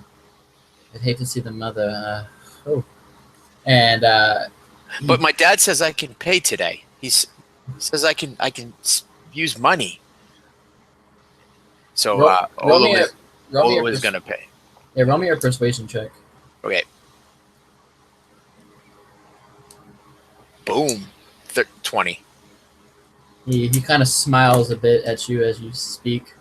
I'd hate to see the mother. Oh." And But my dad says I can pay today. He says I can use money. So roll me Olo is gonna pay. yeah, roll me your persuasion check. Okay. Boom. 20. He kind of smiles a bit at you as you speak.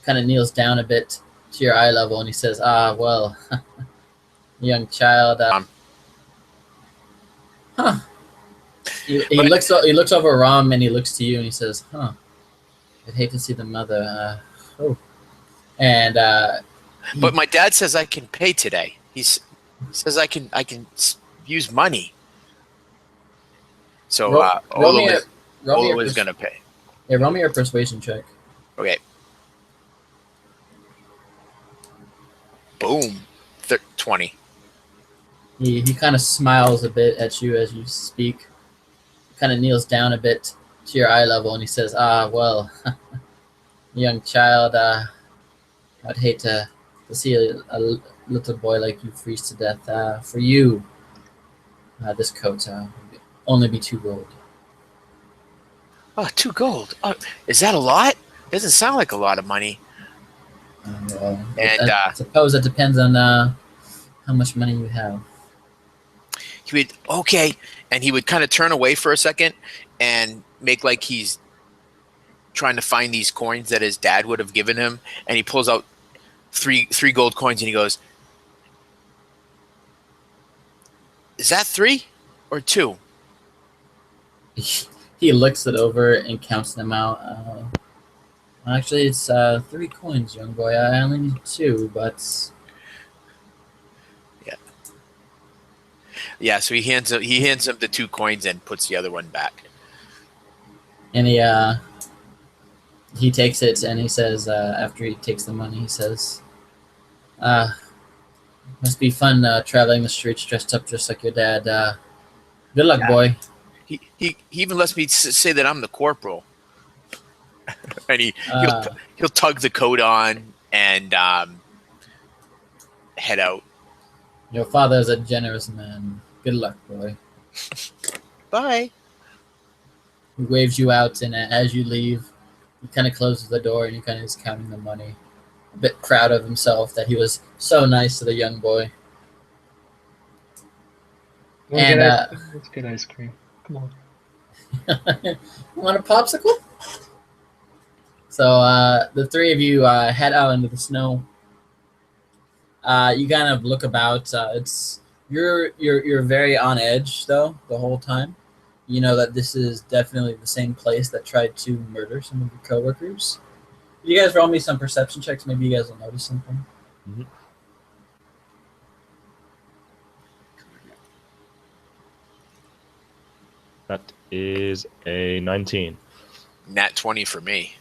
Kind of kneels down a bit to your eye level and he says, "Ah, well, young child." Huh. He looks over Ram and he looks to you and he says, "Huh. I'd hate to see the mother. Oh." And But my dad says I can pay today. He says I can use money. So roll me Olo is gonna pay. yeah, roll me your persuasion check. Okay. Boom. 20. He kind of smiles a bit at you as you speak. Kind of kneels down a bit to your eye level and he says, "Ah, well, young child, I'd hate to see a little boy like you freeze to death. For you, this coat would only be 2 gold." Oh, 2 gold. Oh, is that a lot? Doesn't sound like a lot of money. And I suppose it depends on how much money you have. he would okay, and he would kind of turn away for a second and make like he's trying to find these coins that his dad would have given him, and he pulls out three gold coins and he goes, "Is that 3 or 2?" He looks it over and counts them out. Actually, it's 3 coins, young boy. I only need 2, but Yeah, so he hands him the 2 coins and puts the other one back. and he takes it and he says, after he takes the money, he says, "Must be fun traveling the streets dressed up just like your dad. Good luck, boy." He even lets me say that I'm the corporal. And he'll tug the coat on and head out. "Your father is a generous man. Good luck, boy." Bye. He waves you out, and as you leave, he kind of closes the door and he kind of is counting the money. A bit proud of himself that he was so nice to the young boy. And Let's get ice cream. Come on. you want a popsicle? So the 3 of you head out into the snow. You kind of look about. You're very on edge though the whole time. You know that this is definitely the same place that tried to murder some of your coworkers. You guys roll me some perception checks. Maybe you guys will notice something. Mhm. That is a 19. Nat 20 for me.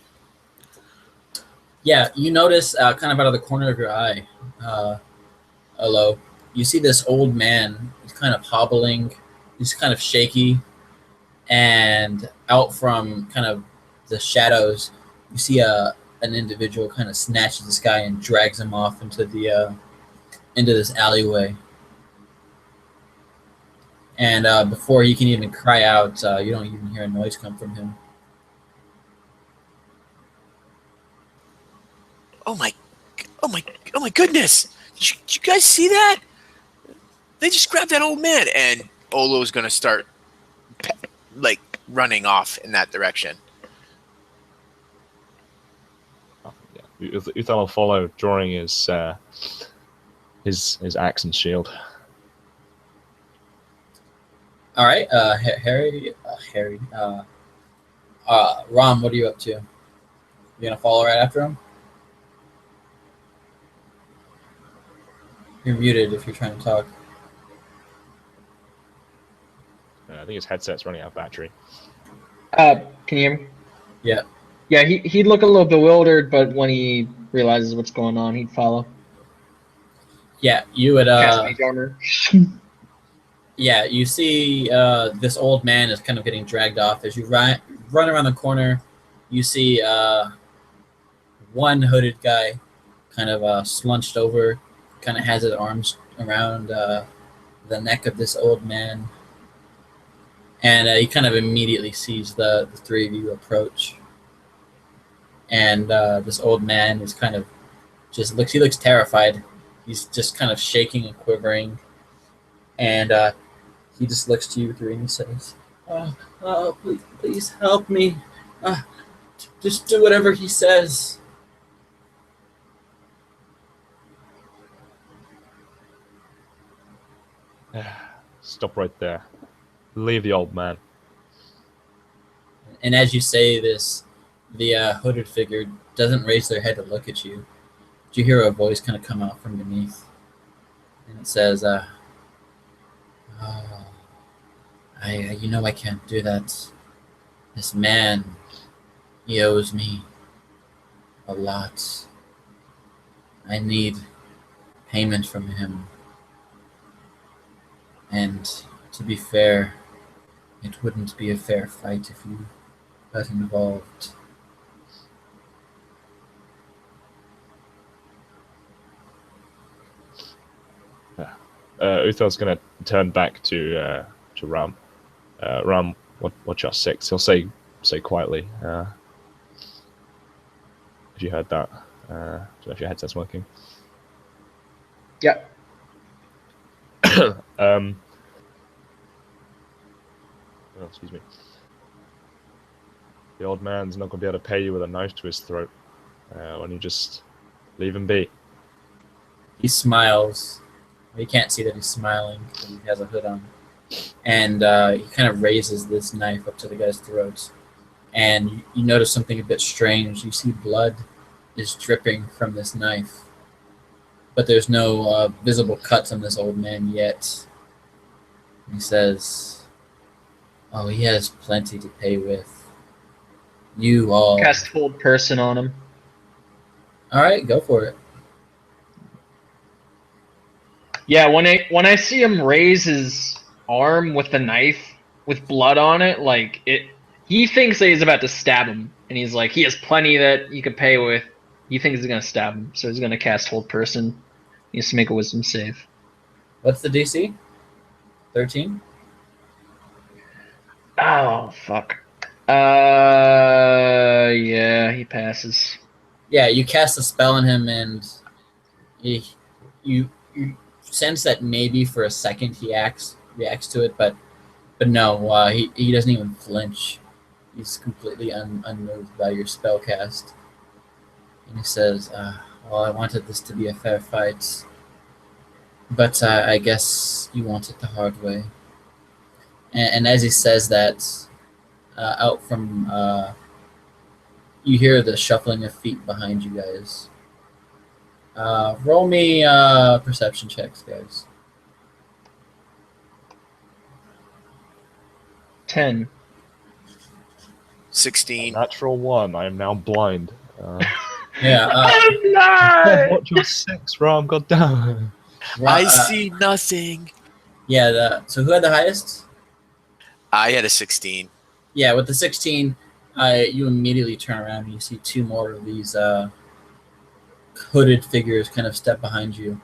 Yeah, you notice kind of out of the corner of your eye, Alo, you see this old man. He's kind of hobbling. He's kind of shaky. And out from kind of the shadows, you see an individual kind of snatches this guy and drags him off into this alleyway. And before he can even cry out, you don't even hear a noise come from him. Oh my, oh my, oh my goodness! Did you guys see that? They just grabbed that old man, and Olo's gonna start like running off in that direction. Yeah. Uthal will follow, drawing his axe and shield. All right, Harry, Rom, what are you up to? You gonna follow right after him? You're muted if you're trying to talk. I think his headset's running out of battery. Can you hear me? Yeah. Yeah, he'd look a little bewildered, but when he realizes what's going on, he'd follow. Yeah, you would. Cast mage armor. Yeah, you see this old man is kind of getting dragged off. As you run around the corner, you see one hooded guy kind of slunched over, kind of has his arms around the neck of this old man. And he kind of immediately sees the three of you approach. And this old man is kind of he looks terrified. He's just kind of shaking and quivering. And he just looks to you three and he says, please help me. Just do whatever he says. Stop right there. Leave the old man. And as you say this, the hooded figure doesn't raise their head to look at you. But you hear a voice kind of come out from beneath. And it says, you know I can't do that. This man, he owes me a lot. I need payment from him. And to be fair, it wouldn't be a fair fight if you got involved. Uthal's going to turn back to Ram. Ram, what's your 6? He'll say quietly. If you heard that, I don't know if your headset's working. Yeah. Excuse me. The old man's not going to be able to pay you with a knife to his throat. Why don't you just leave him be? He smiles. You can't see that he's smiling because he has a hood on. And he kind of raises this knife up to the guy's throat. And you notice something a bit strange. You see blood is dripping from this knife. But there's no visible cuts on this old man yet. He says, "Oh, he has plenty to pay with. You all..." Cast hold person on him. All right, go for it. Yeah, when I see him raise his arm with the knife with blood on it, like he thinks that he's about to stab him, and he's like, he has plenty that he could pay with. He thinks he's gonna stab him, so he's gonna cast hold person. He has to make a wisdom save. What's the DC? 13? Oh fuck. Yeah, he passes. Yeah, you cast a spell on him, and you sense that maybe for a second he reacts to it, but no, he doesn't even flinch. He's completely unmoved by your spell cast. And he says, "Well, I wanted this to be a fair fight, but I guess you want it the hard way." And as he says that, out from you hear the shuffling of feet behind you guys. Roll me perception checks, guys. 10. 16. Natural 1. I am now blind. Yeah. What's your 6, Ram? God damn. I see nothing. Yeah. So who had the highest? I had a 16. Yeah, with the 16, you immediately turn around and you see two more of these hooded figures kind of step behind you.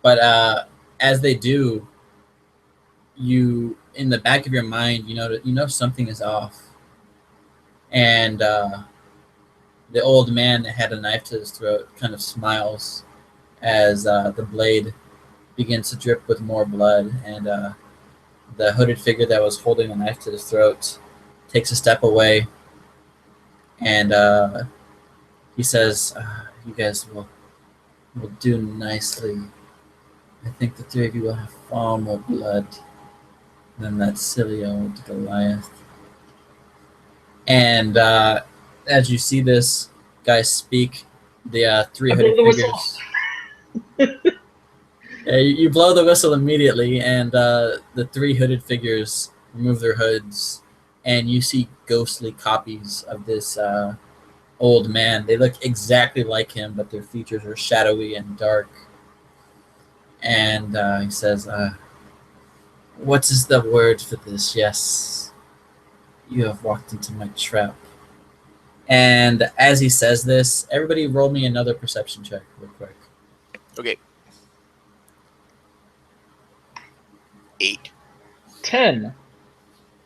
But as they do, you in the back of your mind, you know something is off. And the old man that had a knife to his throat kind of smiles as the blade begins to drip with more blood, and the hooded figure that was holding the knife to his throat takes a step away, and he says, "You guys will do nicely. I think the three of you will have far more blood than that silly old Goliath." And as you see this guy speak, the three I hooded blew the whistle. figures. Yeah, you blow the whistle immediately, and the three hooded figures remove their hoods, and you see ghostly copies of this old man. They look exactly like him, but their features are shadowy and dark. And he says, "What is the word for this? Yes, you have walked into my trap." And as he says this, everybody roll me another perception check real quick. Okay. 8. 10.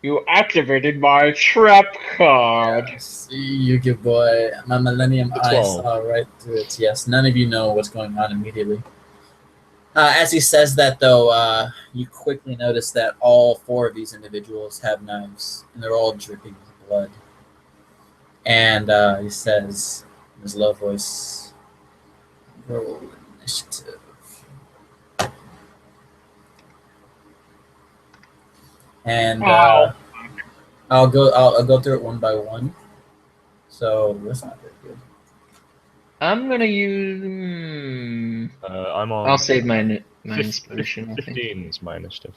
You activated my trap card. Yes, you good boy. My Millennium A Eye 12. saw right through it. Yes, none of you know what's going on immediately. As he says that, though, you quickly notice that all four of these individuals have knives, and they're all dripping with blood. And he says, in his low voice, "Roll initiative." And Wow. I'll go through it one by one. So that's not very good. I'm gonna use. I'm on. I'll save my fif- inspiration. I think. 15 is my initiative.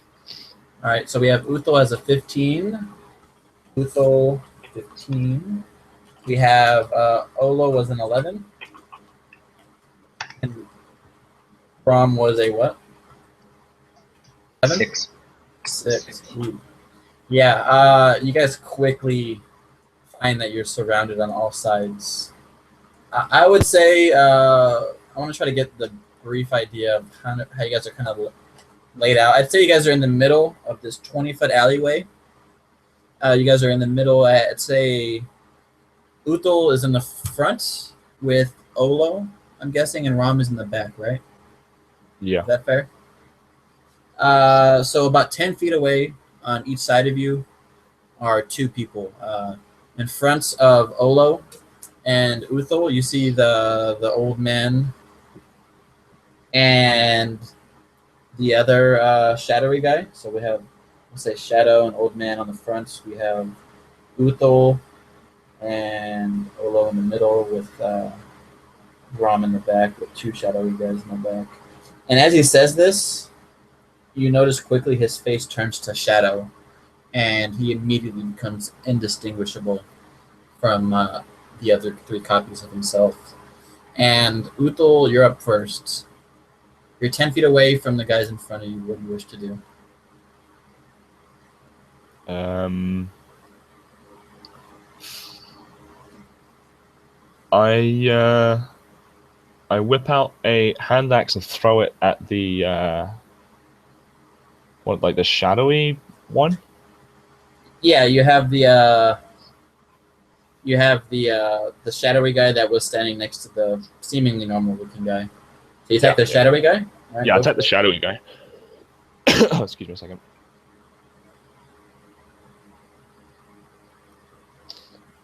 All right, so we have Uthal as a 15. Uthal 15. We have Olo was an 11. And Rom was a what? 6. 6. Ooh. Yeah, you guys quickly find that you're surrounded on all sides. I would say I want to try to get the brief idea of kind of how you guys are kind of laid out. I'd say you guys are in the middle of this 20-foot alleyway. You guys are in the middle. I'd say Uthal is in the front with Olo, I'm guessing, and Ram is in the back, right? Yeah. Is that fair? So about 10 feet away on each side of you are two people. In front of Olo and Uthal, you see the old man and the other shadowy guy. So we have, let's say, Shadow and Old Man on the front. We have Uthal and Olo in the middle with Ram in the back with two shadowy guys in the back. And as he says this, you notice quickly his face turns to shadow, and he immediately becomes indistinguishable from the other three copies of himself. And Uthal, you're up first. You're 10 feet away from the guys in front of you. What do you wish to do? I whip out a hand axe and throw it at the the shadowy one. Yeah, you have the shadowy guy that was standing next to the seemingly normal looking guy. So you attack the shadowy guy? All right, Yeah, go attack for the it. shadowy guy. Oh, excuse me a second.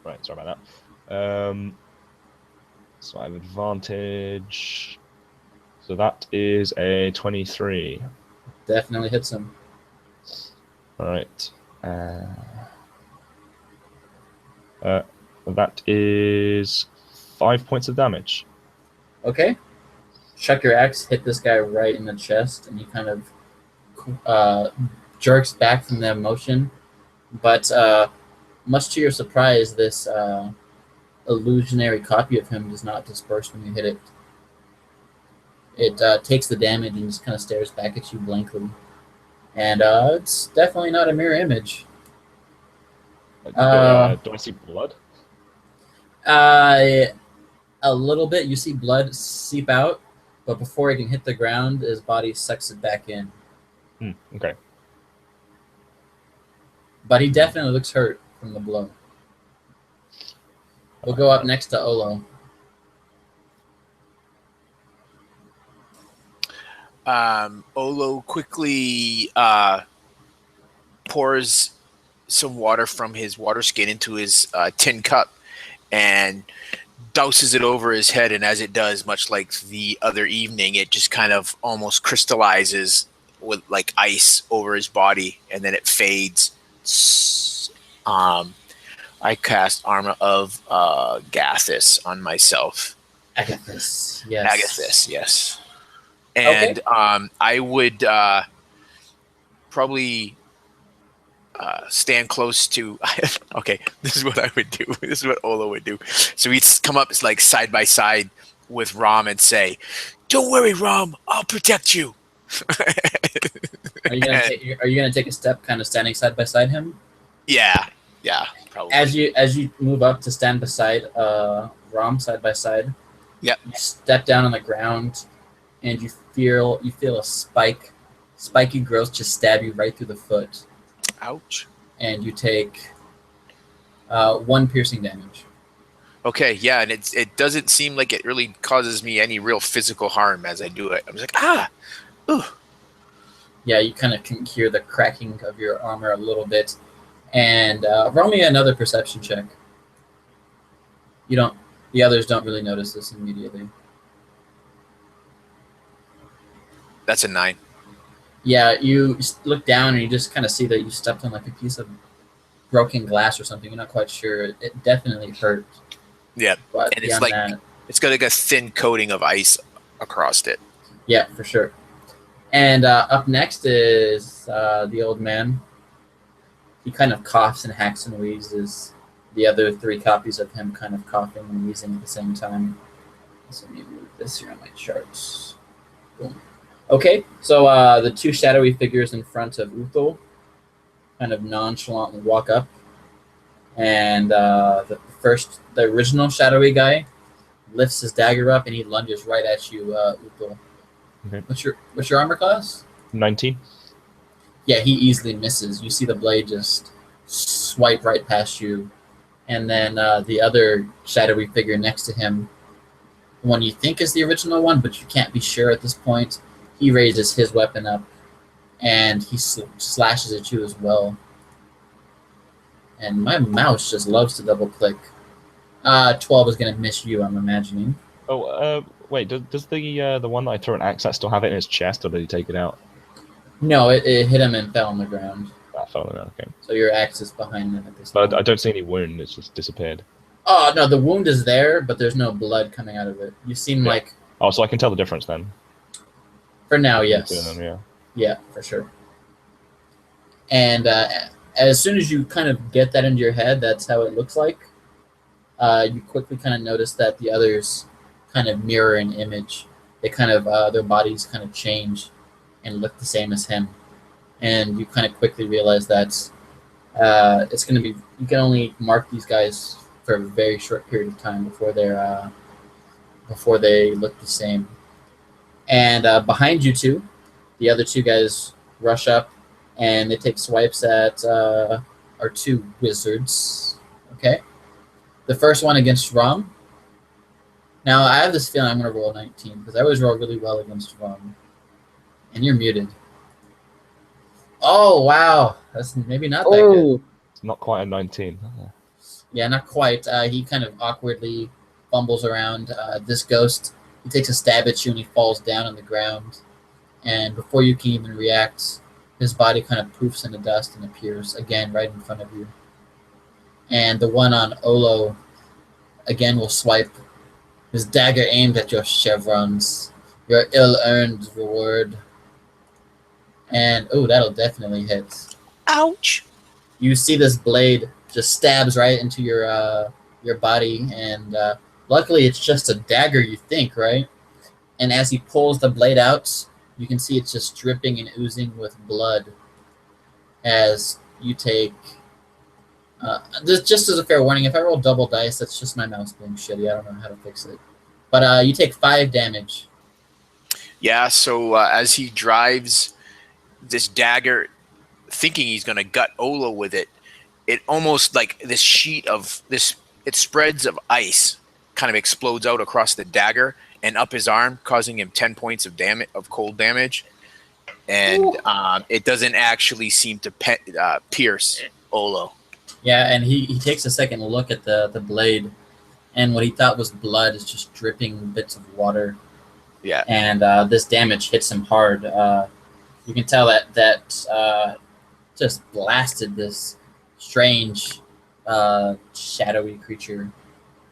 Right, sorry about that. So I have advantage. So that is a 23. Definitely hits him. All right. That is 5 points of damage. Okay. Chuck your axe, hit this guy right in the chest, and he kind of jerks back from the emotion But much to your surprise, this illusionary copy of him does not disperse when you hit it. It takes the damage and just kind of stares back at you blankly. And it's definitely not a mirror image. Do I see blood? A little bit. You see blood seep out, but before he can hit the ground, his body sucks it back in. Okay. But he definitely looks hurt from the blow. We'll go up next to Olo. Olo quickly pours some water from his water skin into his tin cup and douses it over his head. And as it does, much like the other evening, it just kind of almost crystallizes with like ice over his body, and then it fades. I cast Armor of Gathis on myself. Agathis, yes. Agathis, yes. And I would probably stand close to. Okay, this is what I would do. This is what Olo would do. So he'd come up like side by side with Rom and say, "Don't worry, Rom. I'll protect you." Are you gonna take a step, kind of standing side by side him? Yeah, probably. As you move up to stand beside Rom side by side, Yep. you step down on the ground, and you feel a spiky growth just stab you right through the foot, Ouch. and you take 1 piercing damage. Okay, yeah, and it doesn't seem like it really causes me any real physical harm as I do it. I'm just like, ooh. Yeah, you kind of can hear the cracking of your armor a little bit, and roll me another perception check. The others don't really notice this immediately. That's a 9. Yeah, you look down and you just kind of see that you stepped on like a piece of broken glass or something. You're not quite sure. It definitely hurt. Yeah, But and it's beyond like that, it's got like a thin coating of ice across it. yeah, for sure. And up next is the old man. He kind of coughs and hacks and wheezes. The other 3 copies of him kind of coughing and wheezing at the same time. So let me move this here on my charts. Boom. Okay, so the 2 shadowy figures in front of Uthul kind of nonchalantly walk up. And the original shadowy guy lifts his dagger up and he lunges right at you, Uthul. Okay. What's your armor class? 19. Yeah, he easily misses. You see the blade just swipe right past you. And then the other shadowy figure next to him, the one you think is the original one, but you can't be sure at this point, he raises his weapon up and he slashes at you as well. And my mouse just loves to double click. 12 is going to miss you, I'm imagining. Oh, wait. Does the one that I threw an axe at still have it in his chest, or did he take it out? No, it hit him and fell on the ground. That fell in. Okay. So your axe is behind him at this But time. I don't see any wound. It's just disappeared. Oh, no, the wound is there, but there's no blood coming out of it. You seem Yeah. like, Oh, so I can tell the difference then. for now, yes. Between them, yeah. Yeah, for sure. And as soon as you kind of get that into your head, that's how it looks like. You quickly kind of notice that the others kind of mirror an image. They kind of their bodies kind of change and look the same as him. And you kind of quickly realize that it's going to be, you can only mark these guys for a very short period of time before they look the same. And behind you two, the other 2 guys rush up and they take swipes at our 2 wizards. Okay. The first one against Rom. Now, I have this feeling I'm going to roll a 19 because I always roll really well against Rom. And you're muted. Oh, wow. That's maybe not that good. It's not quite a 19. Yeah, not quite. He kind of awkwardly fumbles around. This ghost, he takes a stab at you and he falls down on the ground. And before you can even react, his body kind of poofs into dust and appears again right in front of you. And the one on Olo, again, will swipe his dagger aimed at your chevrons, your ill-earned reward. And, oh, that'll definitely hit. Ouch. you see this blade just stabs right into your body, and luckily it's just a dagger, you think, right? And as he pulls the blade out, you can see it's just dripping and oozing with blood. As you take, this just as a fair warning, if I roll double dice, that's just my mouse being shitty. I don't know how to fix it. But you take 5 damage. Yeah, so as he drives this dagger, thinking he's going to gut Olo with it, it almost like this sheet of this, it spreads of ice kind of explodes out across the dagger and up his arm, causing him 10 points of damage, of cold damage. And it doesn't actually seem to pierce Olo. Yeah, and he takes a second look at the blade, and what he thought was blood is just dripping bits of water. Yeah. And this damage hits him hard. You can tell that just blasted this strange, shadowy creature.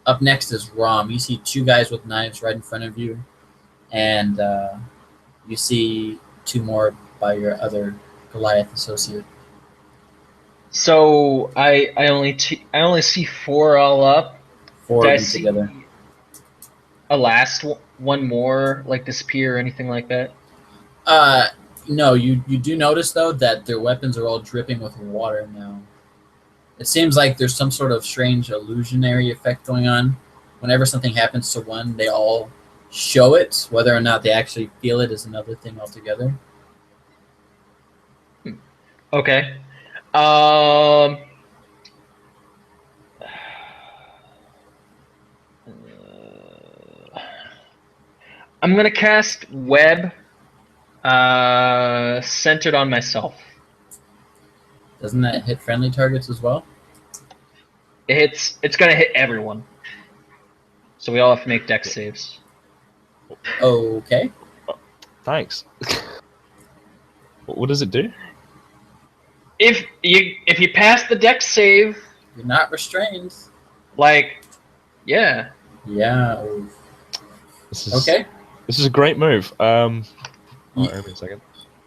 Up next is Rom. You see 2 guys with knives right in front of you, and you see 2 more by your other Goliath associate. So I only see 4 all up. 4 Did I of you see together. a last one more like disappear or anything like that? No, you do notice though that their weapons are all dripping with water now. It seems like there's some sort of strange illusionary effect going on. Whenever something happens to one, they all show it. Whether or not they actually feel it is another thing altogether. Okay. I'm gonna cast web centered on myself. Doesn't that hit friendly targets as well? It's gonna hit everyone. So we all have to make dex saves. Okay. Thanks. What does it do? If you pass the dex save, You're not restrained. like, yeah. Yeah. This is, Okay. This is a great move. Ye- Wait a second.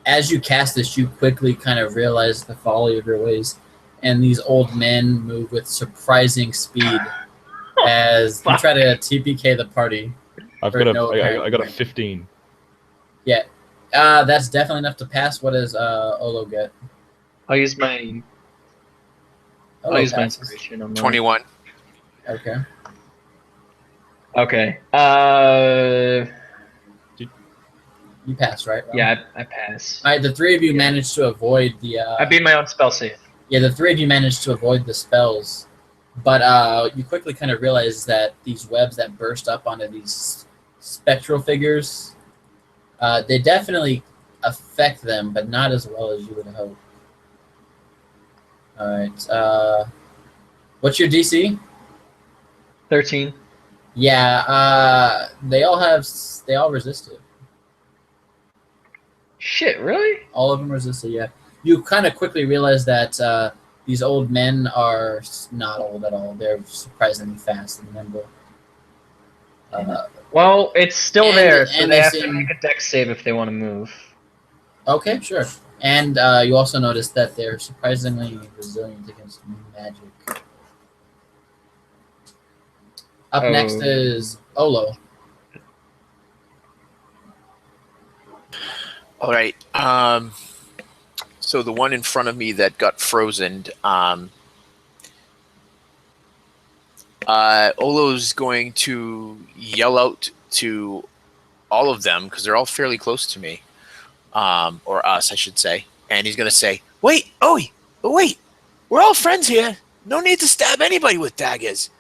As you cast this, you quickly kind of realize the folly of your ways, and these old men move with surprising speed as you try to TPK the party. I For got no a apparent 15. That's definitely enough to pass. What does Olo get? I'll use my Olo my passes. inspiration on that. 21. Okay. Okay. You pass, right? Ron? Yeah, I pass. All right. The 3 of you managed to avoid the. I beat my own spell save. Yeah, the 3 of you managed to avoid the spells, but you quickly kind of realize that these webs that burst up onto these spectral figures, they definitely affect them, but not as well as you would hope. All right. What's your DC? 13. Yeah. They all resist it. Shit, really? All of them resist it. Yeah. You kind of quickly realize that these old men are not old at all. They're surprisingly fast and nimble. Well, it's still And- there, so and they they have to seem- make a dex save if they want to move. Okay, sure. And you also notice that they're surprisingly resilient against magic. Up Oh. next is Olo. All right. So the one in front of me that got frozen, Olo's going to yell out to all of them because they're all fairly close to me, or us, I should say. And he's going to say, "Wait, wait, we're all friends here. No need to stab anybody with daggers."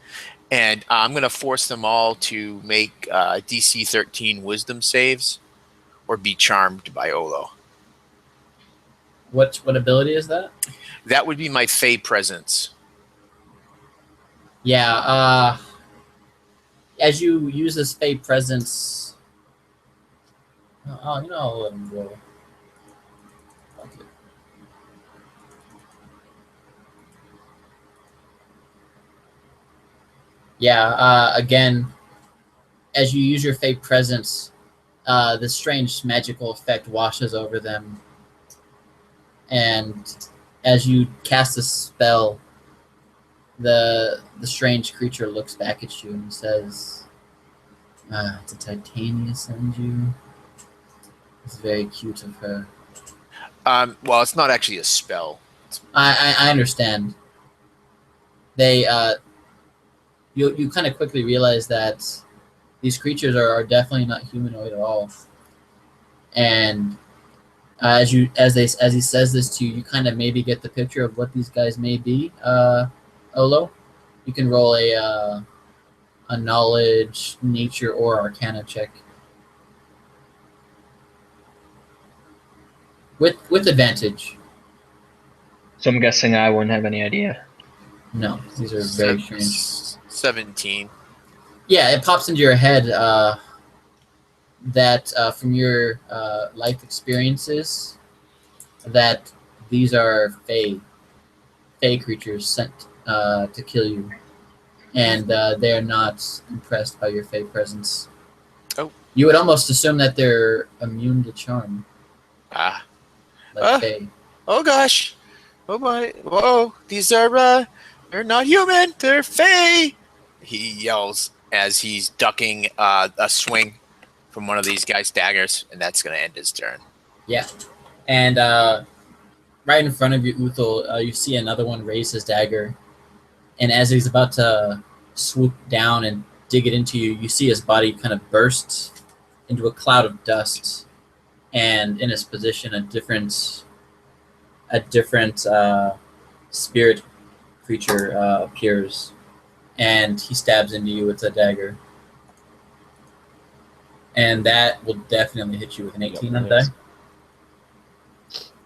And I'm going to force them all to make DC 13 Wisdom saves, or be charmed by Olo. What ability is that? That would be my Fey presence. Yeah. As you use this Fey presence, I'll let him roll. Fuck it. Yeah. Again, as you use your Fey presence, this strange magical effect washes over them, and as you cast a spell, the strange creature looks back at you and says, "Did Titania send you? It's very cute of her." Well, it's not actually a spell. I understand. They you kind of quickly realize that these creatures are definitely not humanoid at all, and as he says this to you, you kind of maybe get the picture of what these guys may be. Olo, you can roll a knowledge, nature, or arcana check with advantage. So I'm guessing I wouldn't have any idea. No, these are very strange. 17. Yeah, it pops into your head that from your life experiences that these are fey creatures sent to kill you, and they are not impressed by your fey presence. Oh. You would almost assume that they're immune to charm, Ah. like fey. Oh gosh. Oh my. Whoa. These are they're not human. They're fey. He yells as he's ducking a swing from one of these guys' daggers, and that's gonna end his turn. Yeah, and right in front of you, Uthal, you see another one raise his dagger, and as he's about to swoop down and dig it into you, you see his body kind of burst into a cloud of dust, and in his position, a different spirit creature appears, and he stabs into you with a dagger. And that will definitely hit you with an 18 on the die.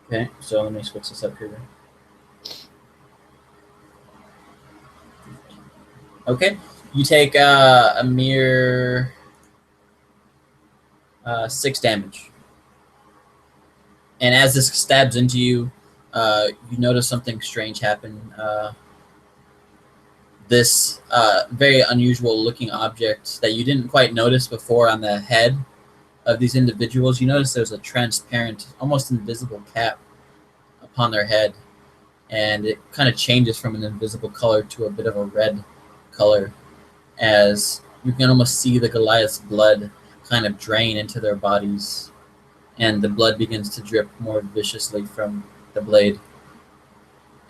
Okay, so let me switch this up here. Okay, you take a mere 6 damage. And as this stabs into you, you notice something strange happen. This very unusual looking object that you didn't quite notice before on the head of these individuals, you notice there's a transparent, almost invisible cap upon their head, and it kind of changes from an invisible color to a bit of a red color, as you can almost see the Goliath's blood kind of drain into their bodies, and the blood begins to drip more viciously from the blade.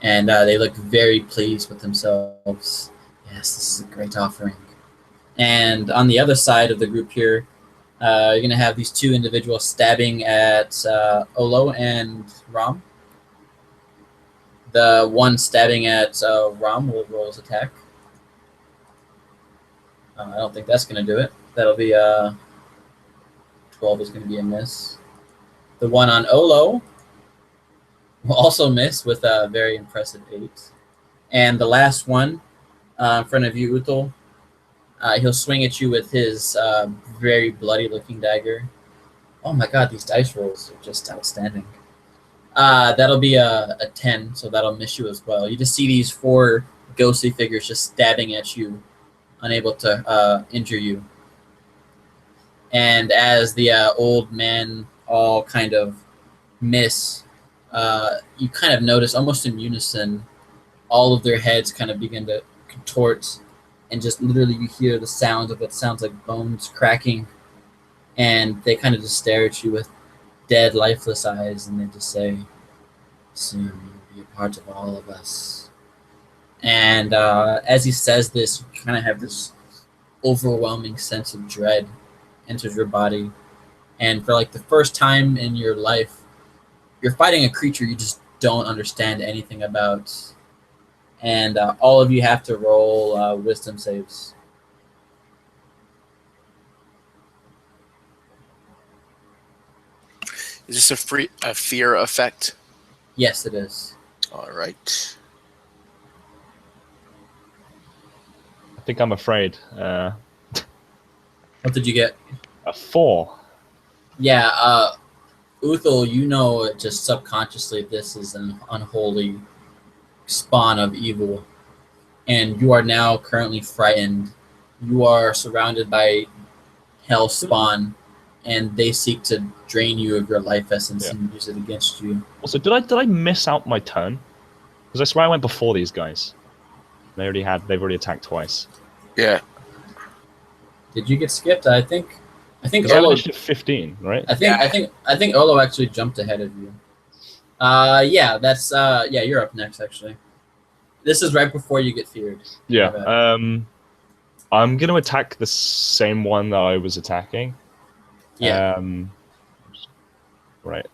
And they look very pleased with themselves. Yes, this is a great offering. And on the other side of the group here, you're going to have these two individuals stabbing at Olo and Ram. The one stabbing at Ram will roll his attack. I don't think that's going to do it. That'll be 12 is going to be a miss. The one on Olo will also miss with a very impressive 8. And the last one in front of you, Uthal, he'll swing at you with his very bloody-looking dagger. Oh my god, these dice rolls are just outstanding. That'll be a 10, so that'll miss you as well. You just see these 4 ghostly figures just stabbing at you, unable to injure you. And as the old men all kind of miss, you kind of notice almost in unison, all of their heads kind of begin to contort, and just literally you hear the sound of what sounds like bones cracking, and they kind of just stare at you with dead, lifeless eyes, and they just say, "Soon you'll be a part of all of us." And as he says this, you kind of have this overwhelming sense of dread enters your body, and for like the first time in your life, you're fighting a creature you just don't understand anything about. And all of you have to roll wisdom saves. Is this a fear effect? Yes, it is. All right. I think I'm afraid. What did you get? A 4. Yeah, Uthal, you know just subconsciously this is an unholy spawn of evil, and you are now currently frightened. You are surrounded by hell spawn, and they seek to drain you of your life essence and use it against you. Also, did I miss out my turn? Because I swear I went before these guys. They've already attacked twice. Yeah. Did you get skipped? I think 'Cause I have Olo. initiative 15, right? I think Olo actually jumped ahead of you. Yeah, that's yeah. You're up next, actually. This is right before you get feared. Yeah. My bad. I'm gonna attack the same one that I was attacking. Yeah. Right.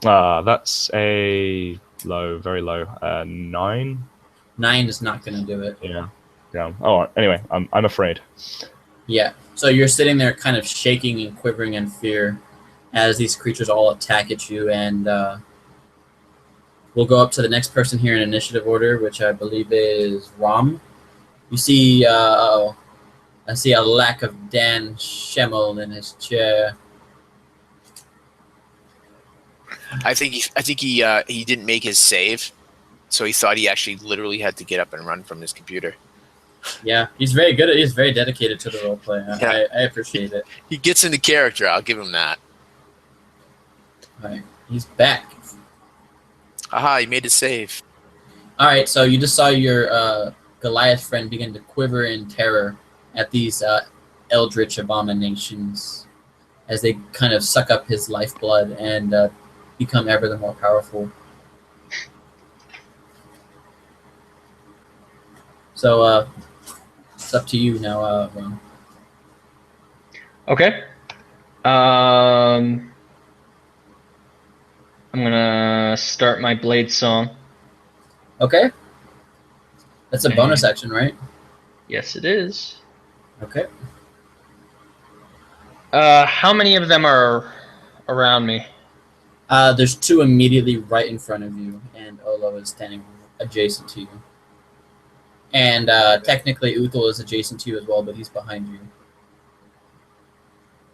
That's a low, very low. 9. 9 is not going to do it. Yeah. Yeah. Oh, anyway, I'm afraid. Yeah. So you're sitting there, kind of shaking and quivering in fear, as these creatures all attack at you, and we'll go up to the next person here in initiative order, which I believe is Rom. You see, I see a lack of Dan Schemmel in his chair. I think he didn't make his save, so he thought he actually literally had to get up and run from his computer. Yeah, he's very good. He's very dedicated to the role play. Yeah. I appreciate it. He gets into character. I'll give him that. All right, he's back. Aha! He made his save. All right, so you just saw your Goliath friend begin to quiver in terror at these eldritch abominations as they kind of suck up his lifeblood and become ever the more powerful. So it's up to you now, Ron. Okay. I'm gonna start my blade song. Okay. That's a bonus action, right? Yes, it is. Okay. How many of them are around me? There's 2 immediately right in front of you, and Olo is standing adjacent to you. And technically, Uthal is adjacent to you as well, but he's behind you.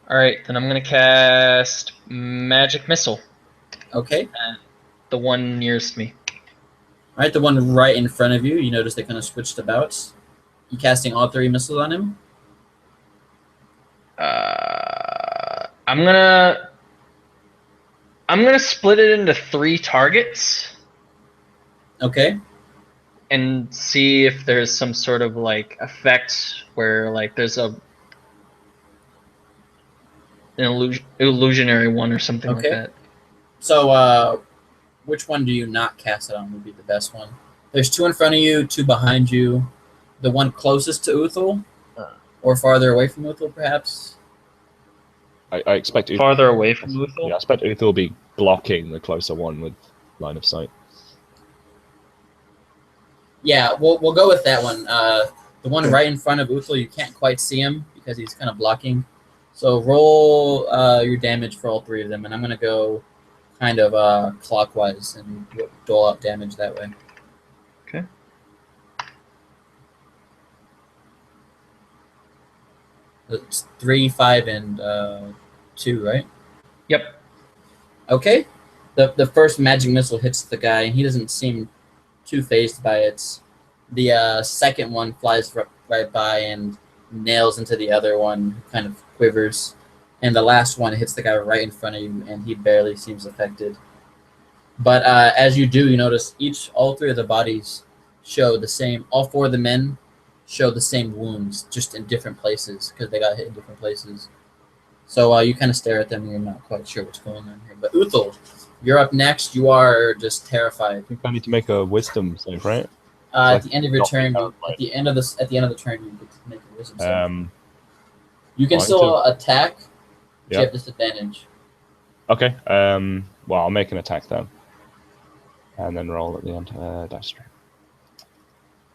All right, then I'm gonna cast Magic Missile. Okay. The one nearest me. All right, the one right in front of you. You notice they kind of switched about. You casting all 3 missiles on him? I'm gonna split it into 3 targets Okay. and see if there's some sort of like effect where like there's an illusionary one or something like Okay. that. So, which one do you not cast it on would be the best one? There's 2 in front of you, 2 behind you. The one closest to Uthal, or farther away from Uthal, perhaps? I expect Uthal. Farther away from Uthal? Yeah, I expect Uthal will be blocking the closer one with line of sight. Yeah, we'll go with that one. The one right in front of Uthal, you can't quite see him because he's kind of blocking. So roll your damage for all 3 of them, and I'm going to go kind of clockwise and dole out damage that way. Okay. It's 3, 5, and 2, right? Yep. Okay. The first magic missile hits the guy, and he doesn't seem too phased by it. The second one flies right by and nails into the other one, who kind of quivers. And the last one hits the guy right in front of you, and he barely seems affected. But as you do, you notice all 3 of the bodies show the same. All 4 of the men show the same wounds, just in different places because they got hit in different places. So you kind of stare at them, and you're not quite sure what's going on here. But Uthal, you're up next. You are just terrified. I think I need to make a wisdom save, right? At the end of your turn, knocking out, at the end of the turn, you get to make a wisdom save. You can fine, still attack. But Yeah. you have disadvantage. Okay. Well, I'll make an attack then, and then roll at the end. Dice tray.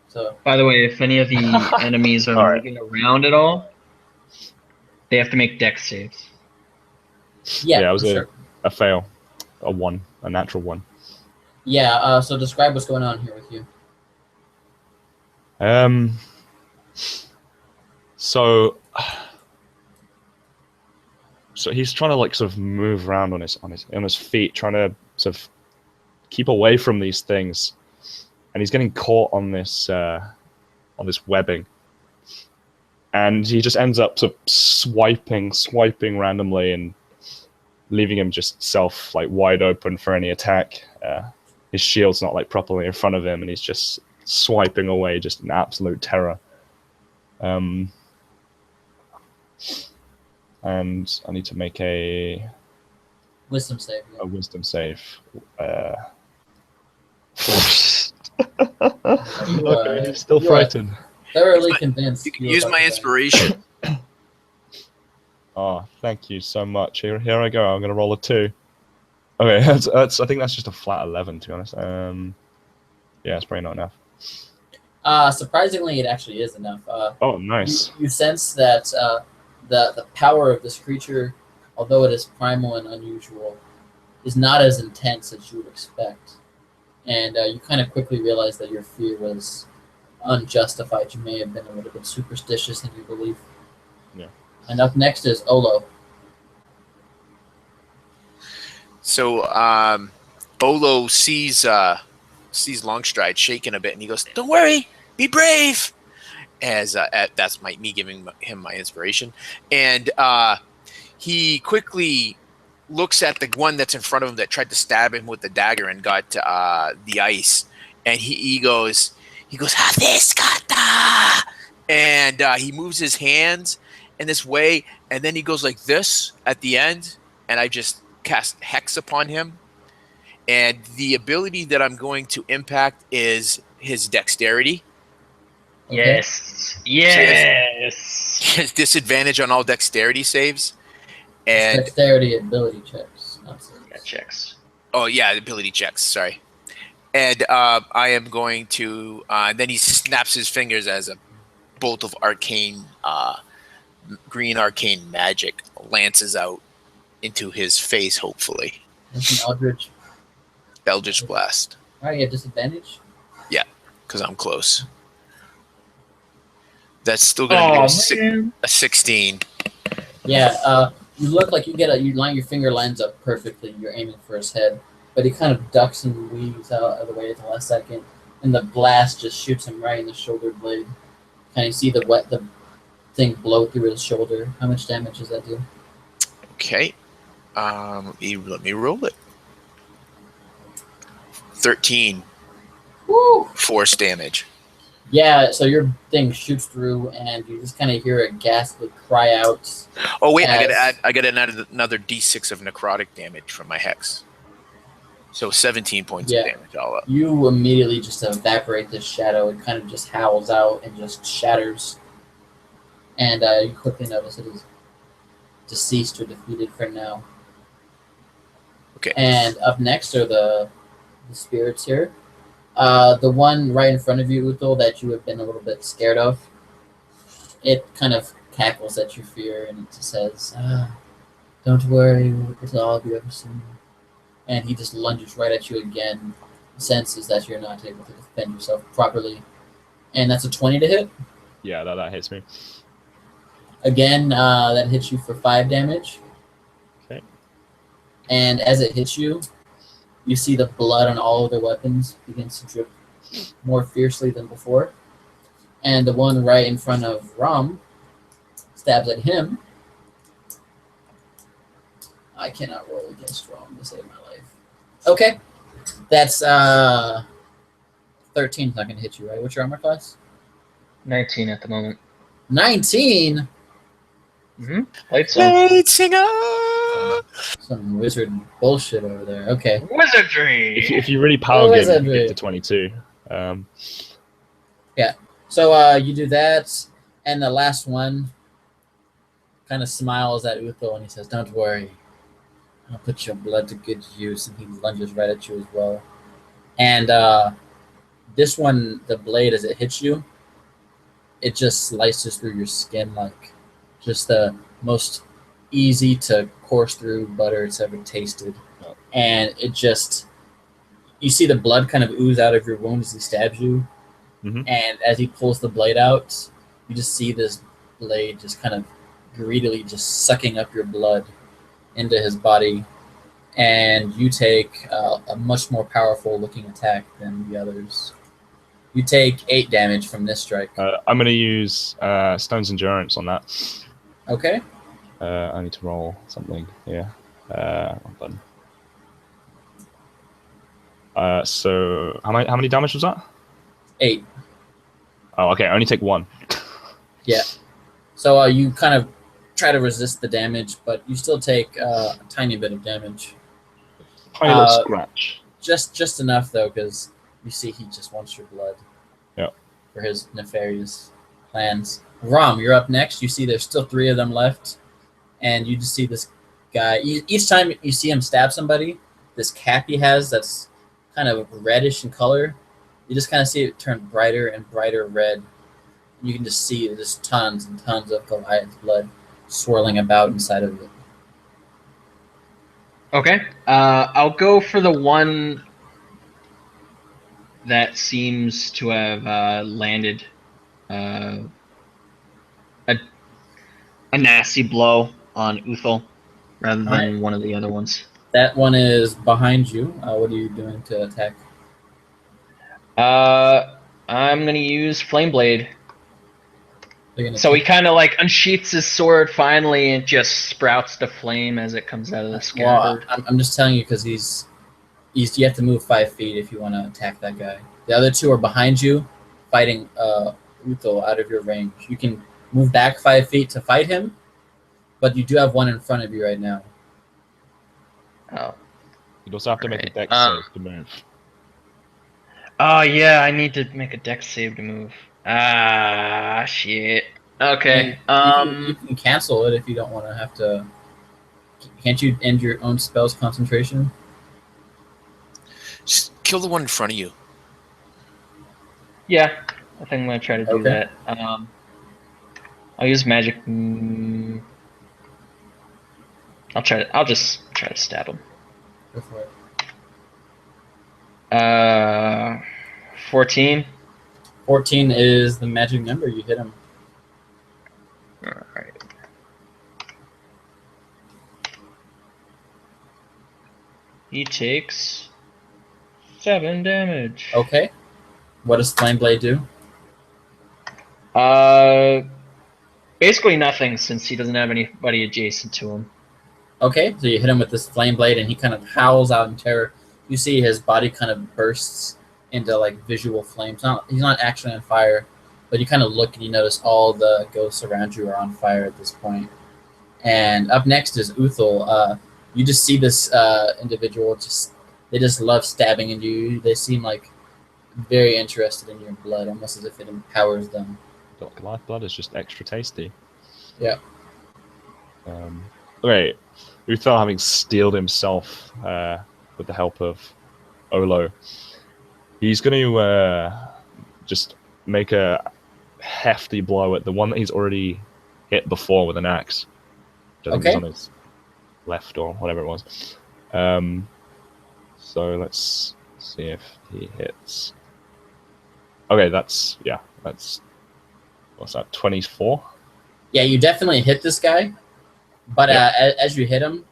So By the way, if any of the enemies are Alright. moving around at all, they have to make dex saves. yeah, it was for sure. a fail, a natural 1. Yeah. So describe what's going on here with you. So he's trying to like sort of move around on his feet, trying to sort of keep away from these things, and he's getting caught on this webbing, and he just ends up sort of swiping randomly and leaving him just wide open for any attack. his shield's not like properly in front of him, and he's just swiping away, just in absolute terror. And I need to make a Wisdom save. Yeah. wisdom save. You Okay, are- still you are frightened. Thoroughly convinced. You can you're use about my to die. inspiration. Oh, thank you so much. Here I go. I'm gonna roll a 2. Okay, that's I think that's just a flat 11, to be honest. Yeah, it's probably not enough. Surprisingly, it actually is enough. Oh, nice. You sense that the power of this creature, although it is primal and unusual, is not as intense as you would expect. And you kind of quickly realize that your fear was unjustified. You may have been a little bit superstitious in your belief. Yeah. And up next is Olo. So Olo sees Longstride shaking a bit, and he goes, "Don't worry, be brave." As that's me giving him my inspiration, and he quickly looks at the one that's in front of him that tried to stab him with the dagger and got the ice, and he goes, "Haviskata," and he moves his hands in this way, and then he goes like this at the end, and I just cast Hex upon him. And the ability that I'm going to impact is his dexterity. Okay. Yes. Yes. He has disadvantage on all dexterity saves. And Dexterity ability checks. Not saves. That checks. oh yeah, ability checks. Sorry. And I am going to. Then he snaps his fingers as a bolt of arcane, green arcane magic lances out into his face. Hopefully, That's an Eldritch Blast, Alright, you have disadvantage? because I'm close. That's still going to be man. a 16. Yeah, you look like you line your finger lines up perfectly. You're aiming for his head, but he kind of ducks and weaves out of the way at the last second, and the blast just shoots him right in the shoulder blade. Kind of see the thing blow through his shoulder. How much damage does that do? Okay. Let me roll it. 13 Woo! force damage. Yeah, so your thing shoots through, and you just kind of hear a ghastly cry out. Oh wait, Yes. I got another D6 of necrotic damage from my hex. So 17 points Yeah. of damage all up. You immediately just evaporate this shadow. It kind of just howls out and just shatters. And you quickly notice it is deceased or defeated for now. Okay. And up next are the spirits here. The one right in front of you, Uthal, that you have been a little bit scared of, it kind of cackles at your fear and it says, "Don't worry, it'll all be over soon." And he just lunges right at you again, senses that you're not able to defend yourself properly. And that's a 20 to hit. Yeah, that hits me. Again, that hits you for 5 damage. Okay. And as it hits you, you see the blood on all of their weapons begins to drip more fiercely than before. And the one right in front of Ram stabs at him. I cannot roll against Ram to save my life. Okay. That's 13 is not going to hit you, right? What's your armor class? 19 at the moment. 19? Mm-hmm. Lights on. Blade Singer! Some wizard bullshit over there. Okay. Wizardry. If you really power is game, that you get big? to 22. So you do that, and the last one kind of smiles at Uthal and he says, "Don't worry, I'll put your blood to good use." And he lunges right at you as well. And this one, the blade, as it hits you, it just slices through your skin like just the most easy to course through butter it's ever tasted. And it just, you see the blood kind of ooze out of your wound as he stabs you. Mhm. And as he pulls the blade out, you just see this blade just kind of greedily just sucking up your blood into his body. And you take a much more powerful looking attack than the others. You take 8 damage from this strike. I'm going to use Stone's Endurance on that. Okay. I need to roll something here. Hold on. So how many damage was that? 8. Oh, okay. I only take 1. Yeah. So you kind of try to resist the damage, but you still take a tiny bit of damage. Tiny little scratch. Just enough though, because you see he just wants your blood. Yeah. For his nefarious plans. Rom, you're up next. You see there's still 3 of them left, and you just see this guy. Each time you see him stab somebody, this cap he has that's kind of reddish in color, you just kind of see it turn brighter and brighter red. You can just see there's tons and tons of Goliath's blood swirling about inside of it. Okay. I'll go for the one that seems to have landed a nasty blow on Uthal rather than one of the other ones. That one is behind you. What are you doing to attack? I'm gonna use Flame Blade. They're gonna So he kind of like unsheaths his sword finally and just sprouts the flame as it comes out of the Well, scabbard. I'm just telling you because you have to move 5 feet if you want to attack that guy. The other 2 are behind you, fighting Uthal out of your range. You can move back 5 feet to fight him, but you do have one in front of you right now. Oh. You'd also have to make a Right. dex save to move. Oh yeah, I need to make a dex save to move. Ah, shit. Okay. You can cancel it if you don't want to have to. Can't you end your own spell's concentration? Just kill the one in front of you. Yeah, I think I'm gonna try to do Okay. that. I'll use magic. I'll just try to stab him. Go for it. 14. 14 is the magic number. You hit him. Alright. He takes 7 damage. Okay. What does Flame Blade do? Basically nothing since he doesn't have anybody adjacent to him. Okay, so you hit him with this Flame Blade, and he kind of howls out in terror. You see his body kind of bursts into like visual flames. He's not actually on fire, but you kind of look and you notice all the ghosts around you are on fire at this point. And up next is Uthal. You just see this individual. They just love stabbing into you. They seem like very interested in your blood, almost as if it empowers them. Goliath blood is just extra tasty. Yeah. Okay, Uthal, having steeled himself with the help of Olo, he's going to just make a hefty blow at the one that he's already hit before with an axe. Which I think is on his left or whatever it was. So let's see if he hits. Okay, that's what's that? 24. Yeah, you definitely hit this guy, but as you hit him,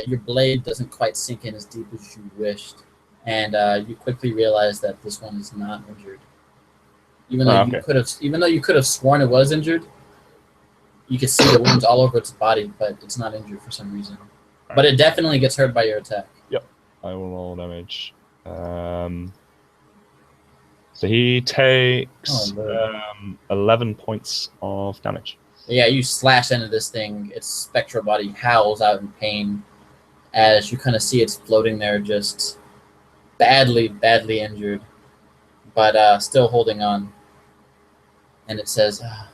your blade doesn't quite sink in as deep as you wished, and you quickly realize that this one is not injured. Even though you could have sworn it was injured, you could see the wounds all over its body, but it's not injured for some reason. But it definitely gets hurt by your attack. Yep, I will roll damage. So he takes 11 points of damage. Yeah, you slash into this thing. Its spectral body howls out in pain as you kind of see it's floating there, just badly injured, but still holding on. And it says, I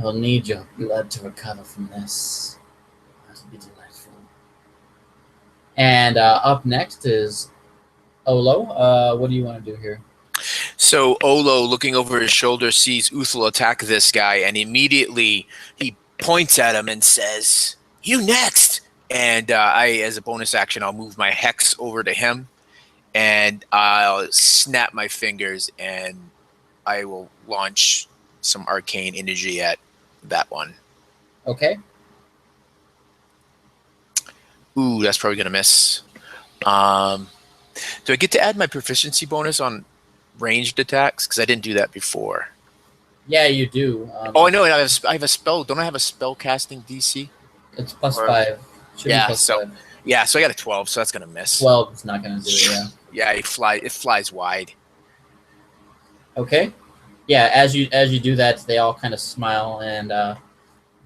will need your blood to recover from this. That'll be delightful. And up next is Olo. What do you want to do here? So Olo, looking over his shoulder, sees Uthal attack this guy, and immediately he points at him and says, "You next!" And as a bonus action, I'll move my hex over to him, and I'll snap my fingers, and I will launch some arcane energy at that one. Okay. Ooh, that's probably gonna miss. Do I get to add my proficiency bonus on ranged attacks? Because I didn't do that before. Yeah, you do. Oh, I know. I have a spell. Don't I have a spell casting DC? It's +5. Should be +5. Yeah, so I got a 12, so that's gonna miss. 12 is not going to do it, yeah. Yeah, it flies wide. Okay. Yeah, as you do that, they all kind of smile, and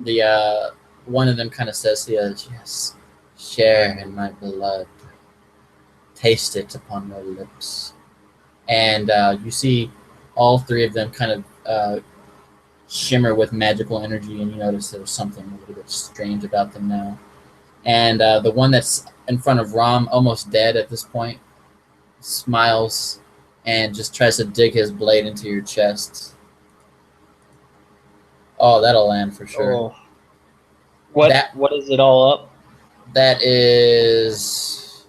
the one of them kind of says to the other, "Yes, share in my blood, taste it upon your lips." And you see all three of them kind of shimmer with magical energy, and you notice there's something a little bit strange about them now. And the one that's in front of Rom, almost dead at this point, smiles and just tries to dig his blade into your chest. Oh, that'll land for sure. Oh. What is it all up? That is...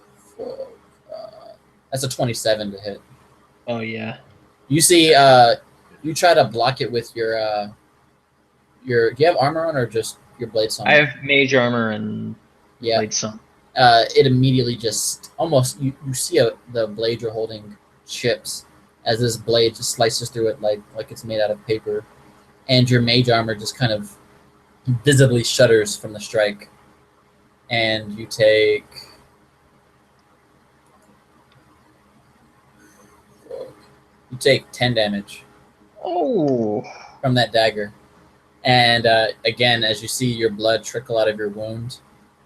that's a 27 to hit. Oh yeah. You see, you try to block it with your... Do you have armor on or just your blade on? I have mage armor and Yeah. blade some. It immediately just almost you see the blade you're holding chips as this blade just slices through it like it's made out of paper, and your mage armor just kind of visibly shudders from the strike, and you take 10 damage Oh. from that dagger. And again, as you see your blood trickle out of your wound,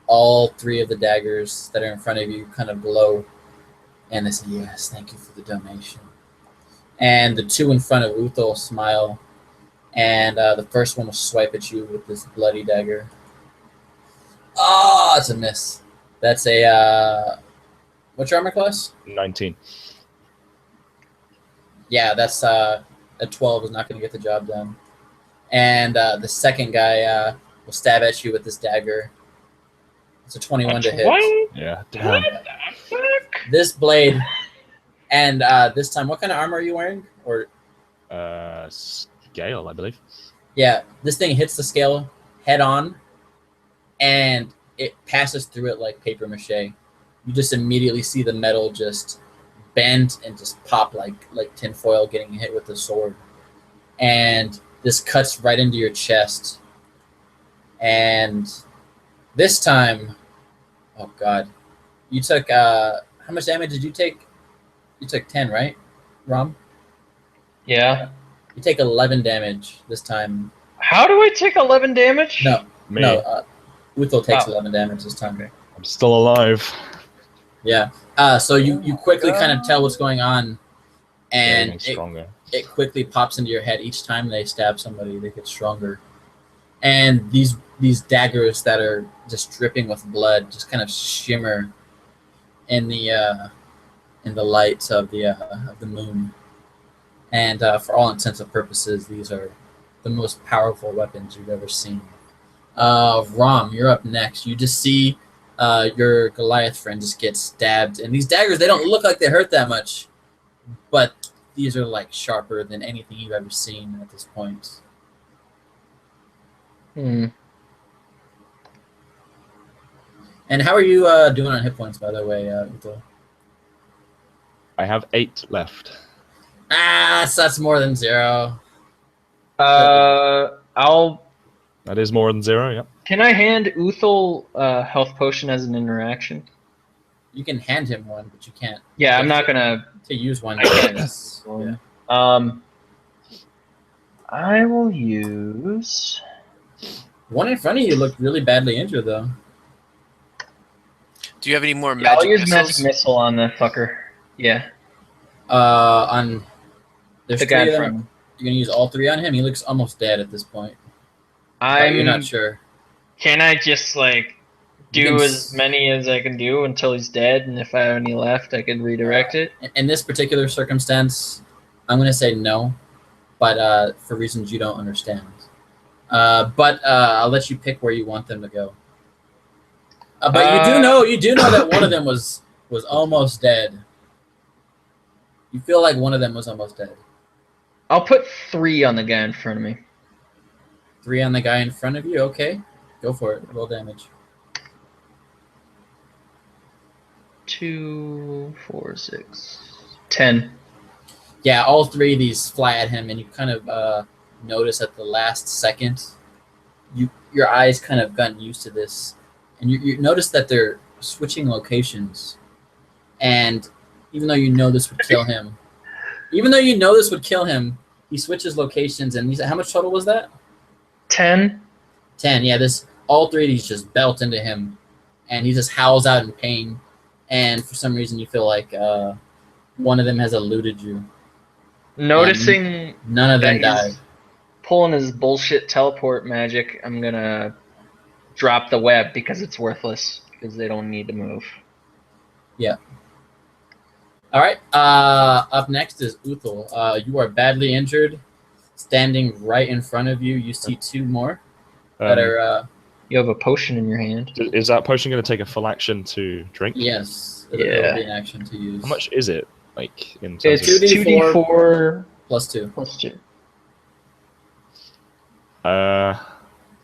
all three of the daggers that are in front of you kind of glow, and they say, "Yes, thank you for the donation." And the two in front of Uthal smile, and the first one will swipe at you with this bloody dagger. Oh, it's a miss. That's a what's your armor class? 19. Yeah, that's a 12 is not going to get the job done. And the second guy will stab at you with this dagger. It's a 21 to hit. Yeah, damn. This blade, and this time, what kind of armor are you wearing? Or Scale, I believe. yeah, this thing hits the scale head on, and it passes through it like paper mache. You just immediately see the metal just bend and just pop like tinfoil getting hit with the sword, and this cuts right into your chest. And this time, oh god, you took how much damage did you take? You took 10, right, Rom? Yeah. You take 11 damage this time. How do I take 11 damage? No, Me. no. Uthal takes Oh. 11 damage this time. I'm still alive. Yeah. So you quickly kind of tell what's going on, and Getting stronger. it quickly pops into your head. Each time they stab somebody, they get stronger. And these daggers that are just dripping with blood just kind of shimmer in the light of the moon. And for all intents and purposes, these are the most powerful weapons you've ever seen. Rom, you're up next. You just see your Goliath friend just get stabbed, and these daggers, they don't look like they hurt that much, but these are like sharper than anything you've ever seen at this point. Hmm. And how are you doing on hit points, by the way, Uthal? I have 8 left. That's more than 0. I'll. That is more than 0, yep. Can I hand Uthal a health potion as an interaction? You can hand him one, but you can't. Yeah, I'm not gonna. To use one. I can't. is- yeah. I will use. One in front of you looked really badly injured, though. Do you have any more Yeah, I'll magic use missiles? magic missile on the fucker. Yeah, On there's the 3 guy of them. from. You're gonna use all 3 on him. He looks almost dead at this point. But you're not sure. Can I just like You do can as many as I can do until he's dead, and if I have any left, I can redirect it? In this particular circumstance, I'm gonna say no, but for reasons you don't understand. But I'll let you pick where you want them to go. But you do know that one of them was almost dead. You feel like one of them was almost dead. I'll put 3 on the guy in front of me. 3 on the guy in front of you. Okay, go for it. Roll damage. 2, 4, 6, 10. Yeah, all 3 of these fly at him, and you kind of notice at the last second, your eyes kind of gotten used to this, and you notice that they're switching locations, and even though you know this would kill him, he switches locations, and how much total was that? 10. 10. Yeah, all three of these just belt into him, and he just howls out in pain. And for some reason, you feel like one of them has eluded you. Noticing None of them that die. he's pulling his bullshit teleport magic, I'm gonna drop the web because it's worthless because they don't need to move. All right. Up next is Uthal. You are badly injured. Standing right in front of you, you see two more that are. You have a potion in your hand. Is that potion going to take a full action to drink? Yes. It'll Yeah. be an action to use. How much is it? Like in terms It's of 2d4 Plus 2. plus 2. I've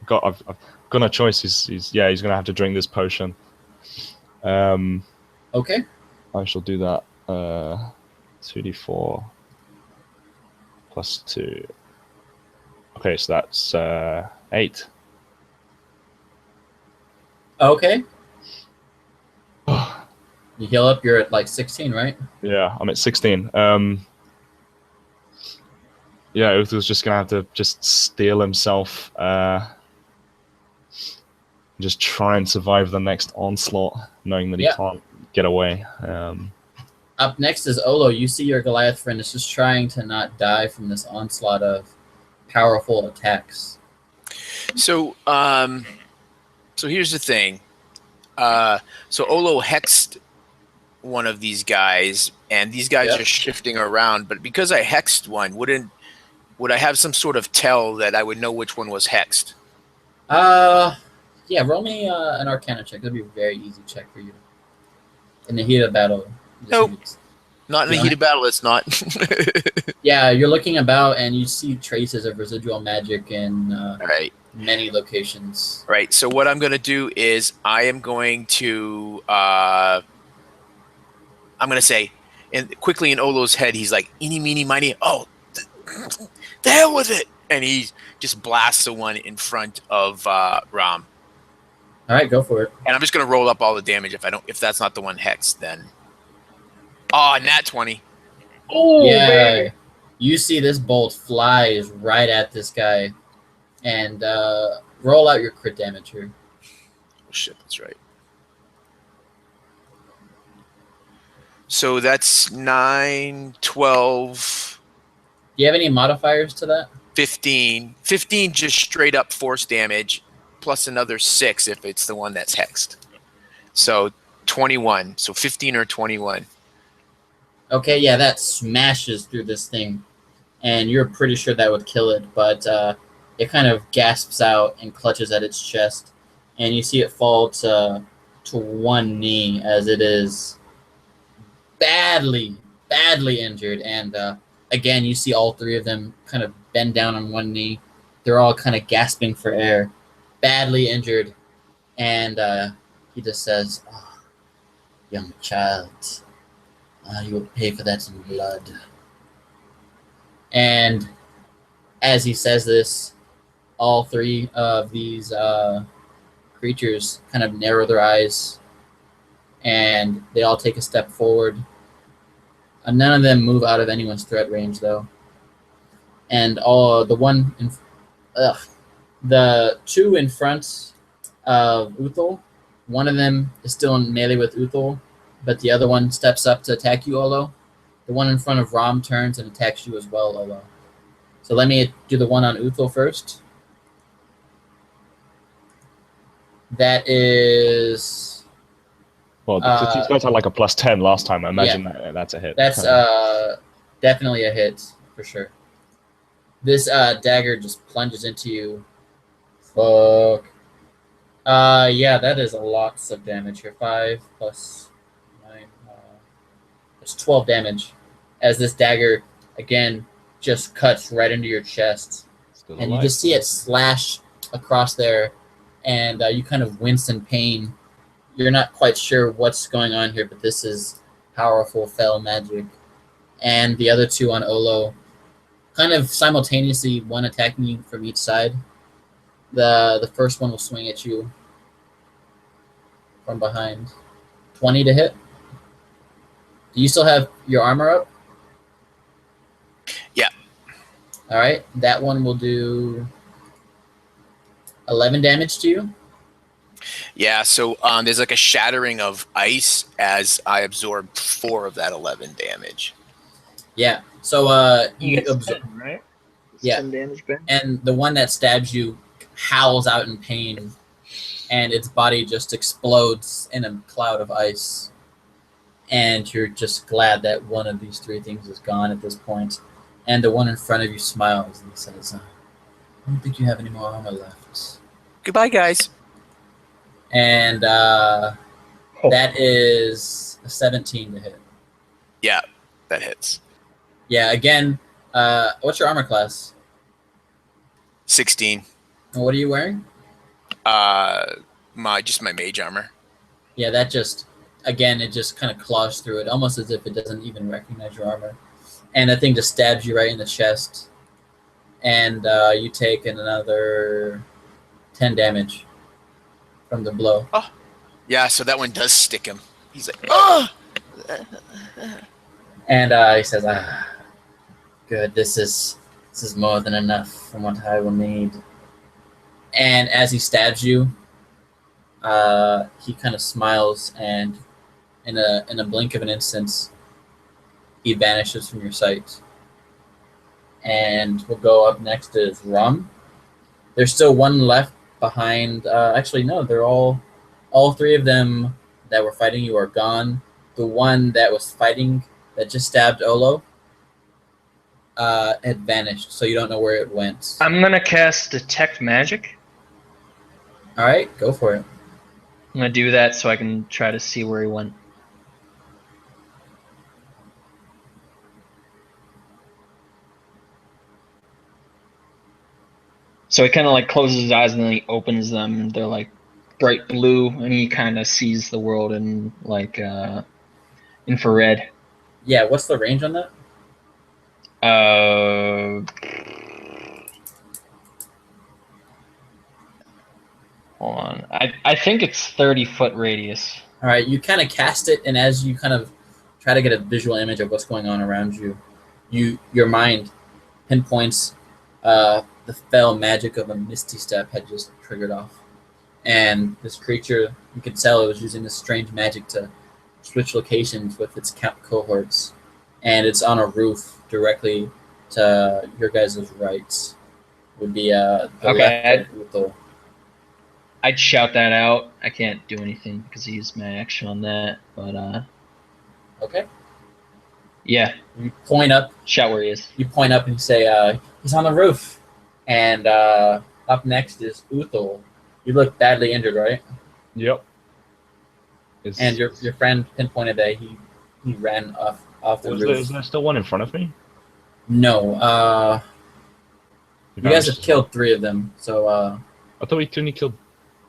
got a choice. He's gonna have to drink this potion. Okay. I shall do that. 2d4 plus 2. Okay, so that's 8. Okay. You heal up. You're at like 16, right? Yeah, I'm at 16. Yeah, Uthal's just gonna have to just steel himself, just try and survive the next onslaught, knowing that he can't get away. Up next is Olo. You see your Goliath friend is just trying to not die from this onslaught of powerful attacks. So, so here's the thing. So Olo hexed one of these guys, and these guys are shifting around. But because I hexed one, would I have some sort of tell that I would know which one was hexed? Yeah. Roll me an Arcana check. That'd be a very easy check for you. In the heat of battle. Nope. Not in the heat of battle. It's not. Yeah, you're looking about and you see traces of residual magic in Right. many locations. Right. So what I'm going to do is I am going to say, and quickly in Olo's head, he's like, "Eeny, meeny, miny. Oh, the hell with it!" And he just blasts the one in front of Ram. All right, go for it. And I'm just going to roll up all the damage if that's not the one hexed, then. Oh, nat 20. Oh, Yeah, baby. you see this bolt flies right at this guy, and roll out your crit damage here. Oh, shit, that's right. So that's 9, 12, Do you have any modifiers to that? 15. 15 just straight up force damage, plus another 6 if it's the one that's hexed. So 21. So 15 or 21. Okay, yeah, that smashes through this thing, and you're pretty sure that would kill it, but it kind of gasps out and clutches at its chest, and you see it fall to one knee as it is badly injured, and again, you see all three of them kind of bend down on one knee. They're all kind of gasping for air, badly injured, and he just says, "Oh, young child, you will pay for that in blood." And as he says this, all three of these creatures kind of narrow their eyes, and they all take a step forward. None of them move out of anyone's threat range, though. And the two in front of Uthal, one of them is still in melee with Uthal, but the other one steps up to attack you, Olo. The one in front of Ram turns and attacks you as well, Olo. So let me do the one on Uthal first. That is... Well, these guys had like a +10 last time. I imagine that's a hit. That's definitely a hit, for sure. This dagger just plunges into you. Fuck. Yeah, that is lots of damage here. 5 plus 9. It's 12 damage. As this dagger, again, just cuts right into your chest. Still And you alive. just see it slash across there. And you kind of wince in pain. You're not quite sure what's going on here, but this is powerful fell magic. And the other two on Olo, kind of simultaneously, one attacking you from each side. The first one will swing at you from behind. 20 to hit. Do you still have your armor up? Yeah. All right. That one will do 11 damage to you. Yeah, so there's like a shattering of ice as I absorb 4 of that 11 damage. Yeah. So You you get absorb, 10, right? It's Yeah. 10 damage, Ben. and the one that stabs you howls out in pain, and its body just explodes in a cloud of ice. And you're just glad that one of these 3 things is gone at this point. And the one in front of you smiles and says, I don't think you have any more armor left. Goodbye, guys. And that is a 17 to hit. Yeah, that hits. Yeah, again, what's your armor class? 16. And what are you wearing? My mage armor. Yeah, that just, again, it just kind of claws through it, almost as if it doesn't even recognize your armor. And that thing just stabs you right in the chest. And you take another 10 damage from the blow. Yeah, so that one does stick him. He's like, oh! And he says, good, this is more than enough from what I will need. And as he stabs you, he kind of smiles, and in a blink of an instant, he vanishes from your sight. And we'll go up next is Rum. There's still one left behind. Actually, no, they're all 3 of them that were fighting you are gone. The one that was fighting, that just stabbed Olo, had vanished, so you don't know where it went. I'm going to cast Detect Magic. All right, go for it. I'm going to do that so I can try to see where he went. So he kind of like closes his eyes and then he opens them. And they're like bright blue, and he kind of sees the world in like infrared. Yeah, what's the range on that? Hold on. I think it's 30-foot radius. All right, you kind of cast it, and as you kind of try to get a visual image of what's going on around you, your mind pinpoints the fell magic of a Misty Step had just triggered off. And this creature, you could tell it was using this strange magic to switch locations with its cohorts. And it's on a roof directly to your guys' right. Would be the Okay, left of Uthal. I'd shout that out. I can't do anything because he used my action on that. But Okay. yeah, You point up. shout where he is. You point up and you say, he's on the roof. And up next is Uthal. You look badly injured, right? Yep. And your friend pinpointed that he ran off the roof. Is there still one in front of me? No. You guys have killed 3 of them. So I thought we only killed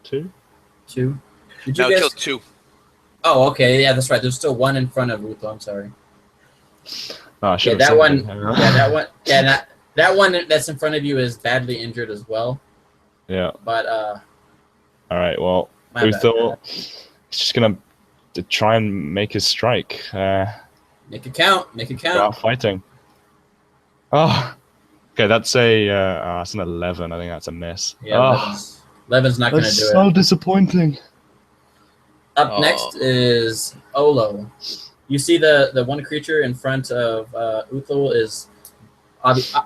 2. 2. Did you No, guys? killed 2. Oh, okay. Yeah, that's right. There's still one in front of Uthal. I'm sorry. Oh, I should Yeah, have that one. said Yeah, that one. Yeah, that one that's in front of you is badly injured as well. Yeah. But All right. Well, my bad. Uthal is just gonna try and make his strike. Make it count. Make it Go count. out fighting. Oh. Okay, that's that's an 11. I think that's a miss. Yeah, Oh, 11's not going to that's do so it. disappointing. Up Oh. next is Olo. You see the one creature in front of Uthal is.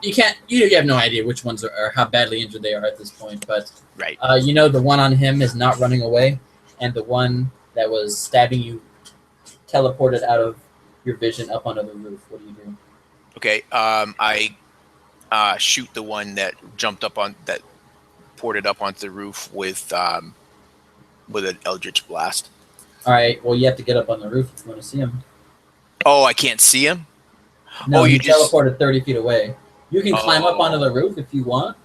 You have no idea which ones are how badly injured they are at this point, but Right. you know the one on him is not running away, and the one that was stabbing you teleported out of your vision up onto the roof. What do you do? Okay. I shoot the one that ported up onto the roof with an Eldritch Blast. All right. Well, you have to get up on the roof if you want to see him. Oh, I can't see him? No, Oh, you you just- teleported 30 feet away. You can climb up Oh. onto the roof if you want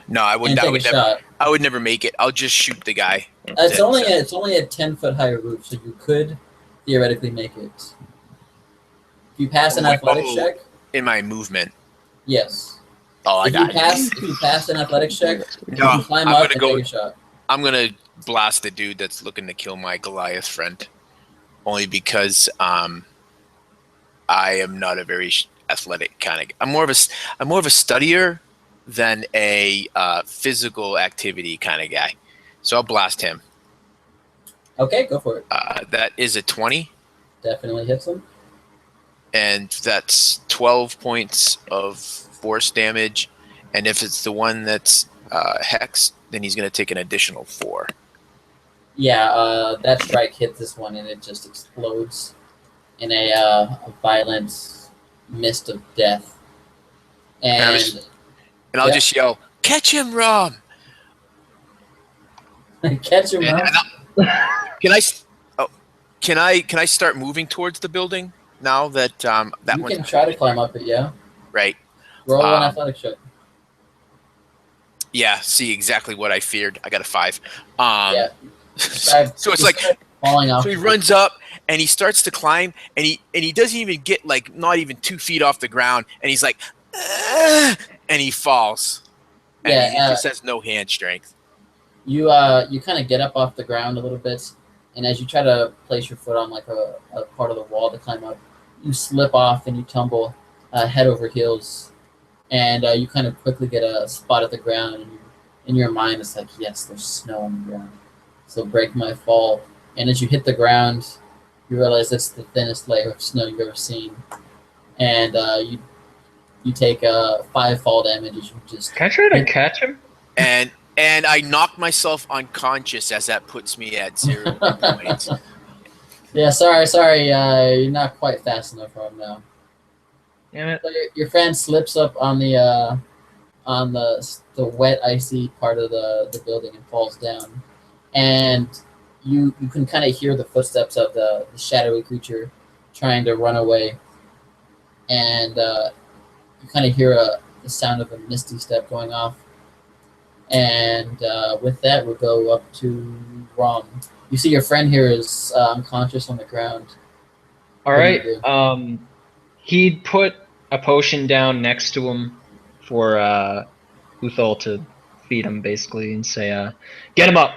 No, I would. and I take a would never. shot. I would never make it. I'll just shoot the guy. It's Yeah, only so- it's only a 10-foot high roof, so you could theoretically make it. If you pass an athletics check, in my movement. yes. Oh, I If got it. you pass an athletics check, you No, can climb I'm up gonna and go. take a shot. I'm gonna blast the dude that's looking to kill my Goliath friend. only because I am not a very athletic kind of. I'm more of a studier than a physical activity kind of guy. So I'll blast him. Okay, go for it. That is a 20, Definitely hits him. and that's 12 points of force damage. And if it's the one that's hexed, then he's going to take an additional 4. Yeah, that strike hit this one, and it just explodes in a violent mist of death. And And I'll Yeah. just yell, "Catch him, Rom!" catch him, And, Rom. Can I? Oh, can I start moving towards the building now that that You one's can try to climb up it, yeah. right? Roll an Um, athletics check. Yeah. See, exactly what I feared. I got a 5. Yeah. So it's like, falling off. so he runs up and he starts to climb, and he doesn't even get like not even 2 feet off the ground, and he's like, "Ugh," and he falls, and Yeah, he just has no hand strength. You kind of get up off the ground a little bit, and as you try to place your foot on like a part of the wall to climb up, you slip off and you tumble head over heels, and you kind of quickly get a spot at the ground, and in your mind it's like, yes, there's snow on the ground, so break my fall. And as you hit the ground, you realize it's the thinnest layer of snow you've ever seen, and you take 5 fall damage as you just Can I try to catch him? And I knock myself unconscious as that puts me at 0 points. Yeah, sorry. You're not quite fast enough for him now. Damn it. So your friend slips up on the wet, icy part of the building and falls down, and you can kind of hear the footsteps of the shadowy creature trying to run away, and you kind of hear the sound of a misty step going off. And with that, we'll go up to Rom. You see your friend here is unconscious on the ground. All What do right. you do? He'd put a potion down next to him for Uthal to feed him, basically, and say, "Get him up.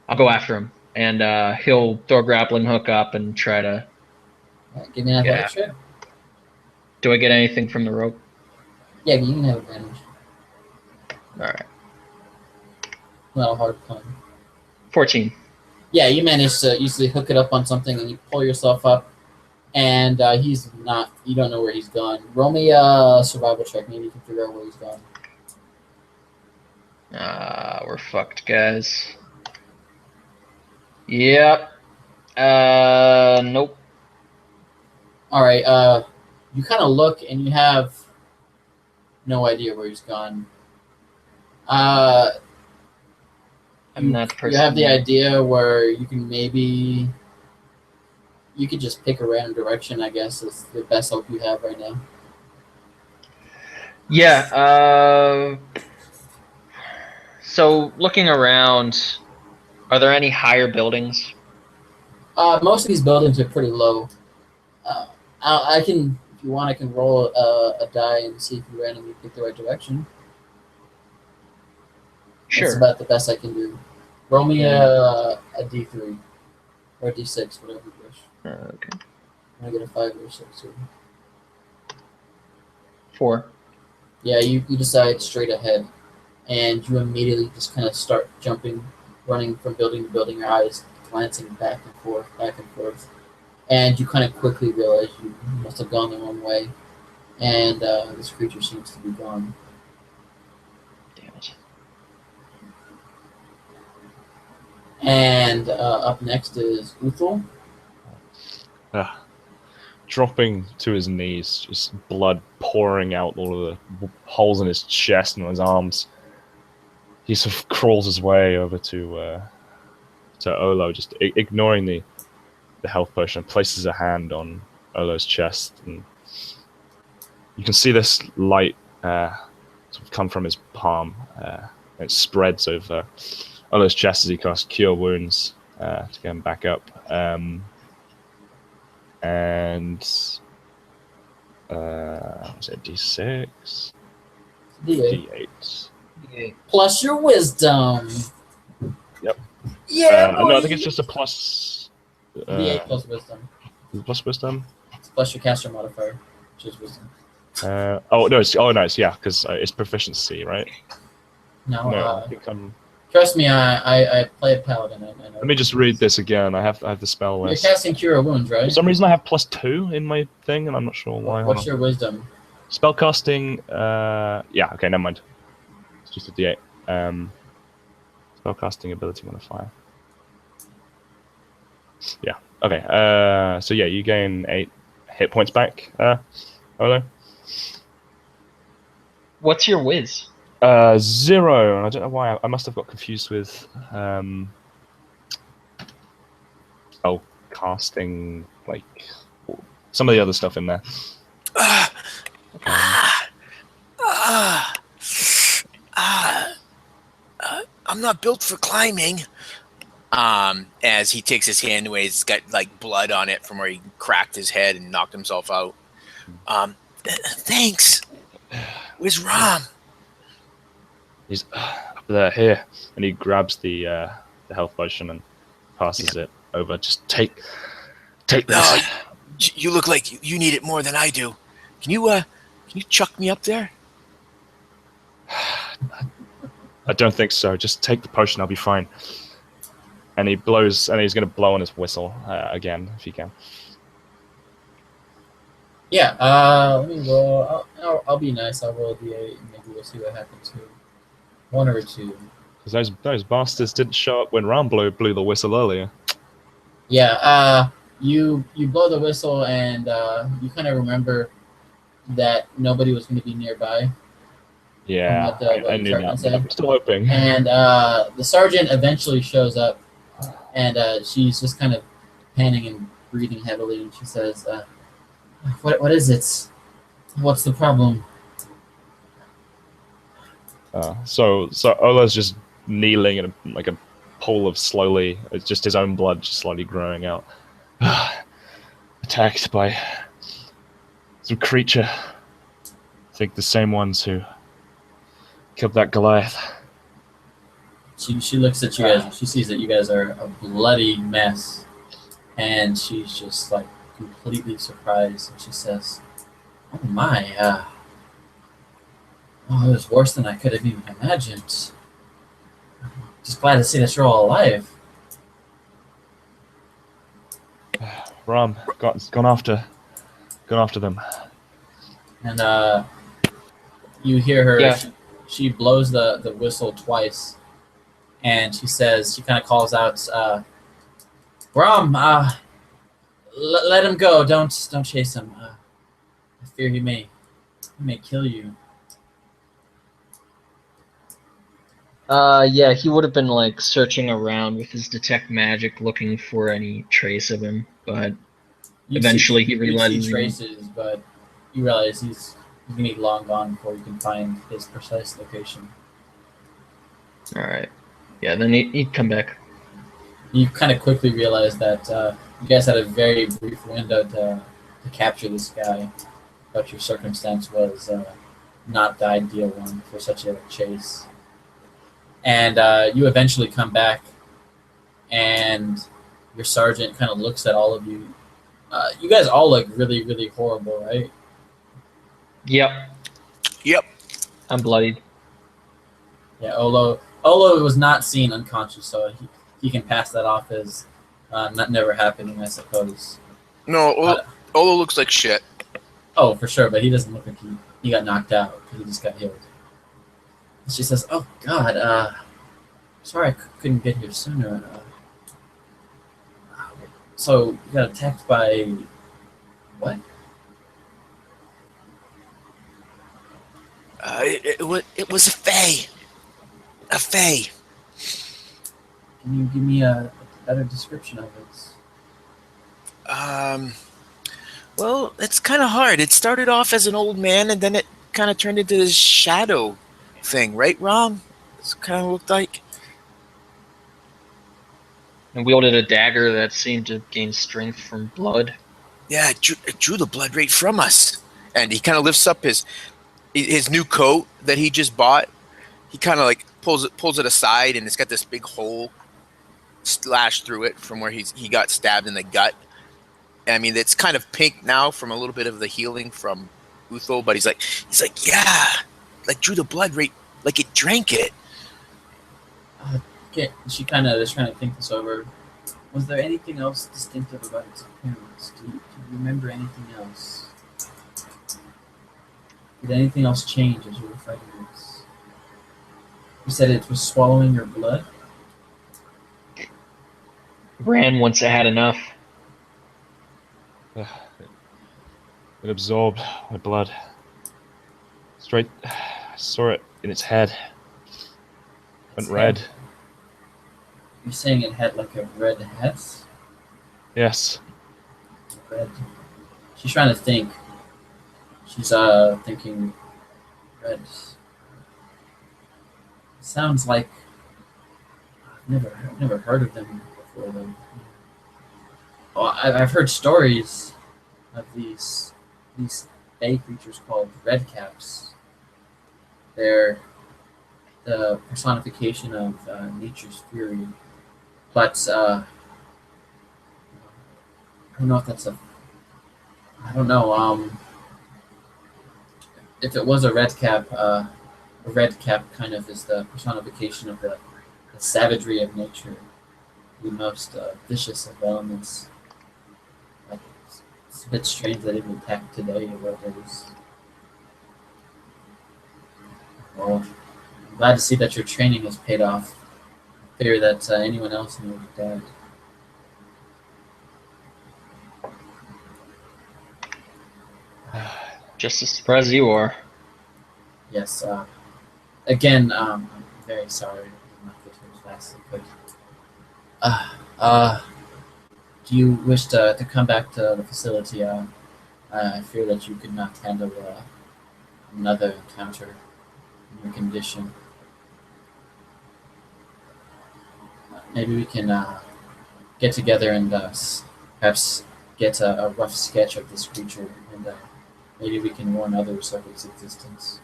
I'll go after him." And he'll throw a grappling hook up and try to. All right, give me an athletics check. Do I get anything from the rope? Yeah, you can have advantage. All right. Not a hard climb. 14. Yeah, you manage to easily hook it up on something, and you pull yourself up. And he's not. You don't know where he's gone. Roll me a survival check. Maybe you can figure out where he's gone. We're fucked, guys. Yep. Nope. All right. You kind of look, and you have no idea where he's gone. I'm not the person. You have the idea where you can maybe. You could just pick a random direction, I guess, is the best hope you have right now. Yeah. So looking around, are there any higher buildings? Most of these buildings are pretty low. I can, if you want, I can roll a die and see if you randomly pick the right direction. Sure. That's about the best I can do. Roll me a D3 or a D6, whatever you wish. Okay. I'm gonna get a 5 or a 6 here. 4. Yeah, you decide straight ahead, and you immediately just kind of start jumping, running from building to building, your eyes glancing back and forth. And you kind of quickly realize you must have gone the wrong way, and this creature seems to be gone. Damn it. And up next is Uthal. Dropping to his knees, just blood pouring out all of the holes in his chest and his arms. He sort of crawls his way over to Olo, just ignoring the health potion, and places a hand on Olo's chest, and you can see this light sort of come from his palm. It spreads over Olo's chest as he casts Cure Wounds to get him back up. And was it D6? D8. D8. Plus your wisdom. Yep. Yeah. No, I think it's just a plus. D8 plus wisdom. Plus wisdom. It's plus your caster modifier, which is wisdom. Oh no, it's yeah, because it's proficiency, right? No, No, I think I'm. trust me, I play a paladin. I know. Let me just read this again. I have the spell You're list. casting Cure Wounds, right? For some reason, I have +2 in my thing, and I'm not sure why. Hold What's on. your wisdom? Spellcasting. Yeah. Okay. Never mind. It's just a D8. Spellcasting ability modifier. Yeah. Okay. So yeah, you gain 8 hit points back. Olo. What's your whiz? 0. And I don't know why. I must have got confused with casting, like some of the other stuff in there. I'm not built for climbing. As he takes his hand away, it's got like blood on it from where he cracked his head and knocked himself out. Thanks. Where's Rom? He's up there, here, and he grabs the health potion and passes it over. Just take this. You look like you need it more than I do. Can you chuck me up there? I don't think so. Just take the potion. I'll be fine. And he blows, and he's going to blow on his whistle again, if he can. Yeah. Let me roll. I'll be nice. I'll roll a D8, and maybe we'll see what happens to 1 or 2. Because those bastards didn't show up when Ram blew the whistle earlier. Yeah. You blow the whistle, and you kind of remember that nobody was going to be nearby. Yeah, what I the knew sergeant that. said. I'm still hoping. And the sergeant eventually shows up, and she's just kind of panting and breathing heavily, and she says, what is it? What's the problem? So Ola's just kneeling in like a pool of slowly, it's just his own blood just slowly growing out. Attacked by some creature. I think the same ones who killed that Goliath. She looks at you guys, and she sees that you guys are a bloody mess, and she's just like completely surprised, and she says, "Oh my, it was worse than I could have even imagined. Just glad to see that you're all alive." Ram gone after them. And you hear her. Yeah. She blows the whistle twice, and she says, she kind of calls out, "Ram, let him go. Don't chase him. I fear he may kill you." Yeah, he would have been like searching around with his detect magic, looking for any trace of him, but eventually he realizes You he- see traces, but you realize he's gonna be long gone before you can find his precise location. all right. Yeah, then he'd come back. You kind of quickly realize that you guys had a very brief window to capture this guy, but your circumstance was not the ideal one for such a chase. And you eventually come back, and your sergeant kind of looks at all of you. You guys all look really, really horrible, right? Yep, Yep. I'm bloodied. Yeah, Olo was not seen unconscious, so he can pass that off as not never happening, I suppose. No, Olo looks like shit. Oh, for sure, but he doesn't look like he got knocked out because he just got healed. And she says, "Oh God, sorry I couldn't get here sooner. So you got attacked by what?" It was a fae. A fae. Can you give me a better description of it? Well, it's kind of hard. It started off as an old man, and then it kind of turned into this shadow thing, right, Rom? It's kind of looked like. And wielded a dagger that seemed to gain strength from blood. Yeah, it drew the blood right from us. And he kind of lifts up his new coat that he just bought. He kind of like pulls it aside, and it's got this big hole slashed through it from where he got stabbed in the gut. I mean, it's kind of pink now from a little bit of the healing from Uthal, but he's like, yeah, like drew the blood right, like it drank it. Okay, she kind of is trying to think this over. Was there anything else distinctive about its appearance? Do you remember anything else? Did anything else change as you were fighting this? You said it was swallowing your blood? Ran once it had enough. It absorbed my blood. Straight, I saw it in its head. Went red. You're saying it had like a red head? Yes. Red. She's trying to think. She's thinking red. Sounds like I've never heard of them before though. Well, I've heard stories of these bay creatures called red caps. They're the personification of nature's fury. But I don't know if that's I don't know. If it was a red cap kind of is the personification of the savagery of nature, the most vicious of elements. Like, it's a bit strange that it would attack today or what it is. Well, I'm glad to see that your training has paid off. I fear that anyone else in would have died. Just as surprised as you are. Yes. Again, I'm very sorry. I'm not get here as fast as I could. Do you wish to come back to the facility? I fear that you could not handle another encounter in your condition. Maybe we can get together and perhaps get a rough sketch of this creature, and maybe we can warn others of its existence.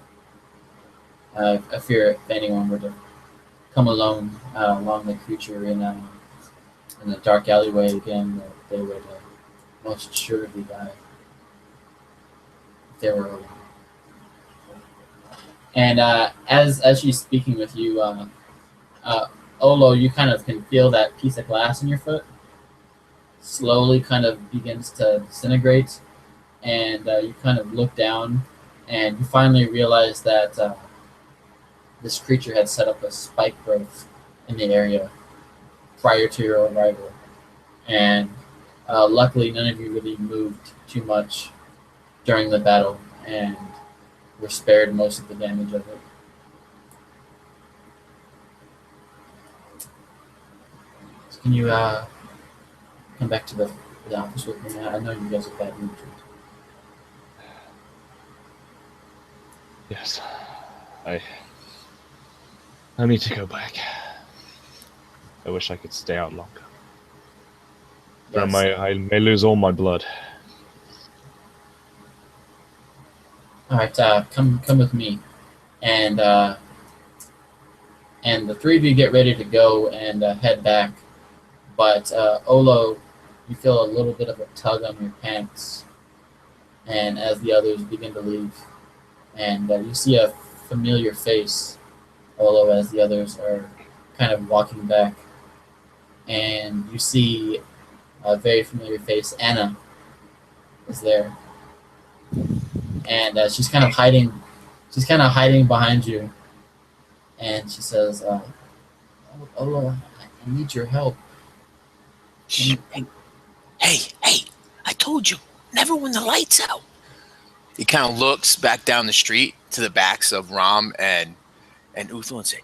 I fear if anyone were to come alone along the creature in a dark alleyway again, that they would most assuredly die if they were alone. And as she's speaking with you, Olo, you kind of can feel that piece of glass in your foot slowly kind of begins to disintegrate, and you kind of look down, and you finally realize that this creature had set up a spike growth in the area prior to your arrival, and luckily none of you really moved too much during the battle, and were spared most of the damage of it. So can you come back to the office with me? I know you guys are bad news. Yes. I need to go back. I wish I could stay out longer. But Yes. I may lose all my blood. All right, come with me, and the three of you get ready to go and head back. But Olo, you feel a little bit of a tug on your pants, and as the others begin to leave, and you see a familiar face, Olo, as the others are kind of walking back, and you see a very familiar face. Anna is there. And she's kind of hiding. She's kind of hiding behind you, and she says, "Olo, I need your help." Shh. Hey, I told you, never when the light's out. He kind of looks back down the street to the backs of Ram and Uthal and say,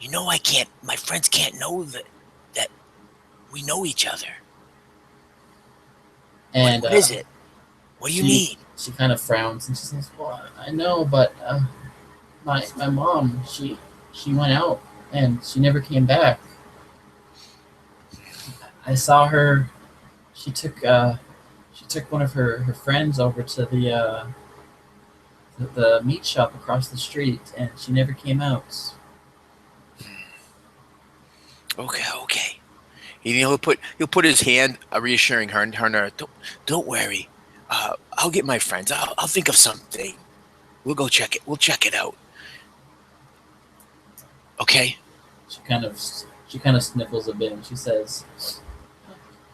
"You know, my friends can't know that we know each other. And What is it? What do you need?" She kind of frowns and she says, "Well, I know, but my mom, she went out and she never came back. I saw her. She took one of her friends over to the meat shop across the street, and she never came out." Okay. He'll put his hand, reassuring her, and her, don't worry. I'll get my friends. I'll think of something. We'll go check it. We'll check it out. Okay. She kind of sniffles a bit and she says,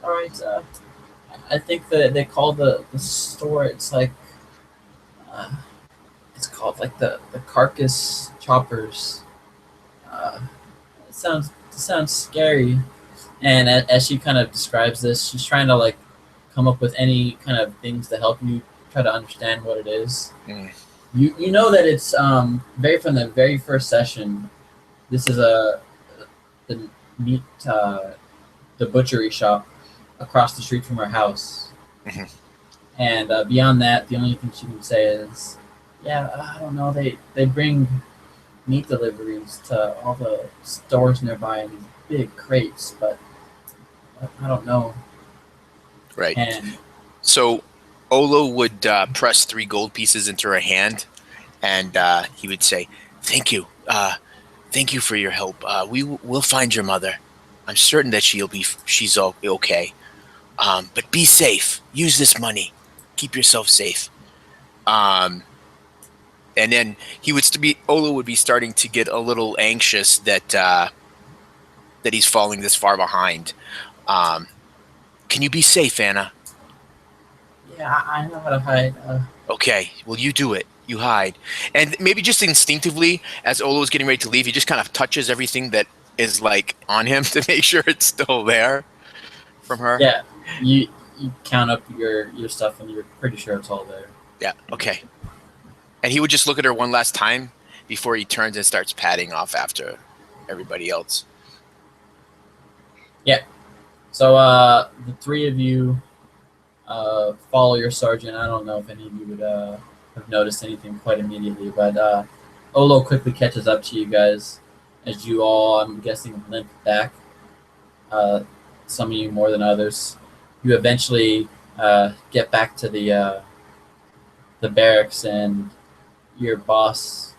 "All right. I think that they call the store. It's like it's called like the Carcass Choppers. It sounds scary." And as she kind of describes this, she's trying to like come up with any kind of things to help you try to understand what it is. Mm. You know that it's from the very first session. This is the meat the butchery shop across the street from her house. Mhm. And beyond that, the only thing she can say is, "Yeah, I don't know. They bring meat deliveries to all the stores nearby in these big crates, but I don't know." Right. And So Olo would press 3 gold pieces into her hand, and he would say, "Thank you. Thank you for your help. We'll find your mother. I'm certain that she's okay. But be safe. Use this money. Keep yourself safe." And then Olo would be starting to get a little anxious that he's falling this far behind. Can you be safe, Anna? yeah, I know how to hide. Okay, well, you do it. You hide. And maybe just instinctively, as Olo's getting ready to leave, he just kind of touches everything that is like on him to make sure it's still there from her. Yeah, you count up your stuff and you're pretty sure it's all there. Yeah, okay. And he would just look at her one last time before he turns and starts padding off after everybody else. So the three of you follow your sergeant. I don't know if any of you would have noticed anything quite immediately, but Olo quickly catches up to you guys as you all, I'm guessing, limp back. Some of you more than others. You eventually get back to the barracks, and your boss,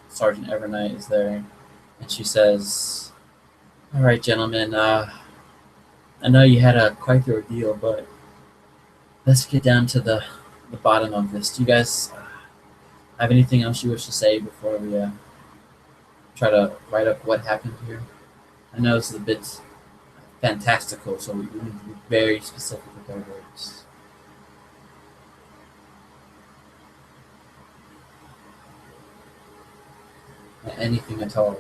Sergeant Evernight, is there, and she says, "All right, gentlemen. I know you had quite the ordeal, but let's get down to the bottom of this. Do you guys have anything else you wish to say before we try to write up what happened here? I know this is a bit fantastical, so we need to be very specific with our words." Anything at all.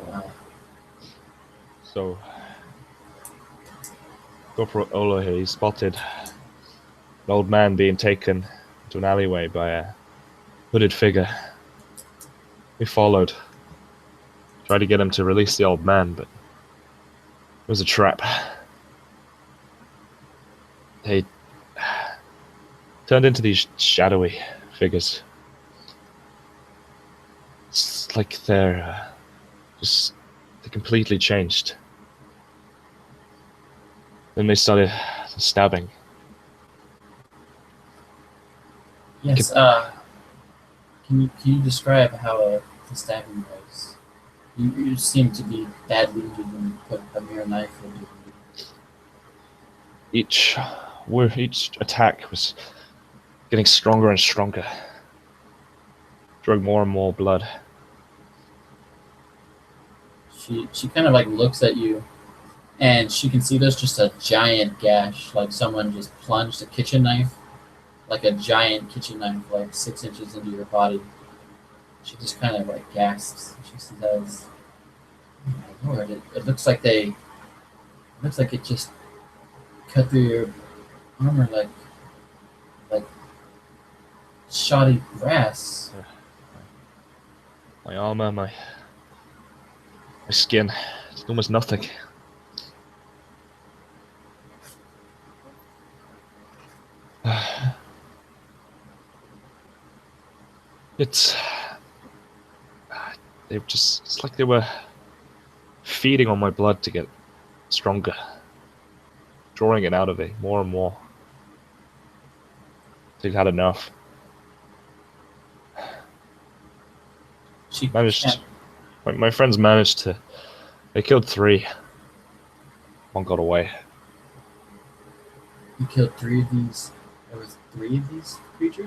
So, Corporal Olo here, he spotted an old man being taken to an alleyway by a hooded figure. We followed, tried to get him to release the old man, but it was a trap. They turned into these shadowy figures. It's like they're they completely changed. Then they started stabbing. Yes. Can you describe how the stabbing was? You seem to be badly injured when you put a mere knife into you. Each attack was getting stronger and stronger, drawing more and more blood. She kind of like looks at you, and she can see there's just a giant gash, like someone just plunged a kitchen knife, like a giant kitchen knife, like 6 inches into your body. She just kind of like gasps. She says, "Oh my lord! It looks like it just cut through your armor like shoddy brass." My armor, my skin, it's almost nothing. It's like they were feeding on my blood to get stronger, drawing it out of me more and more. They've had enough. She Managed. My friends managed to. They killed 3. 1 got away. You killed 3 of these. There was 3 of these creatures.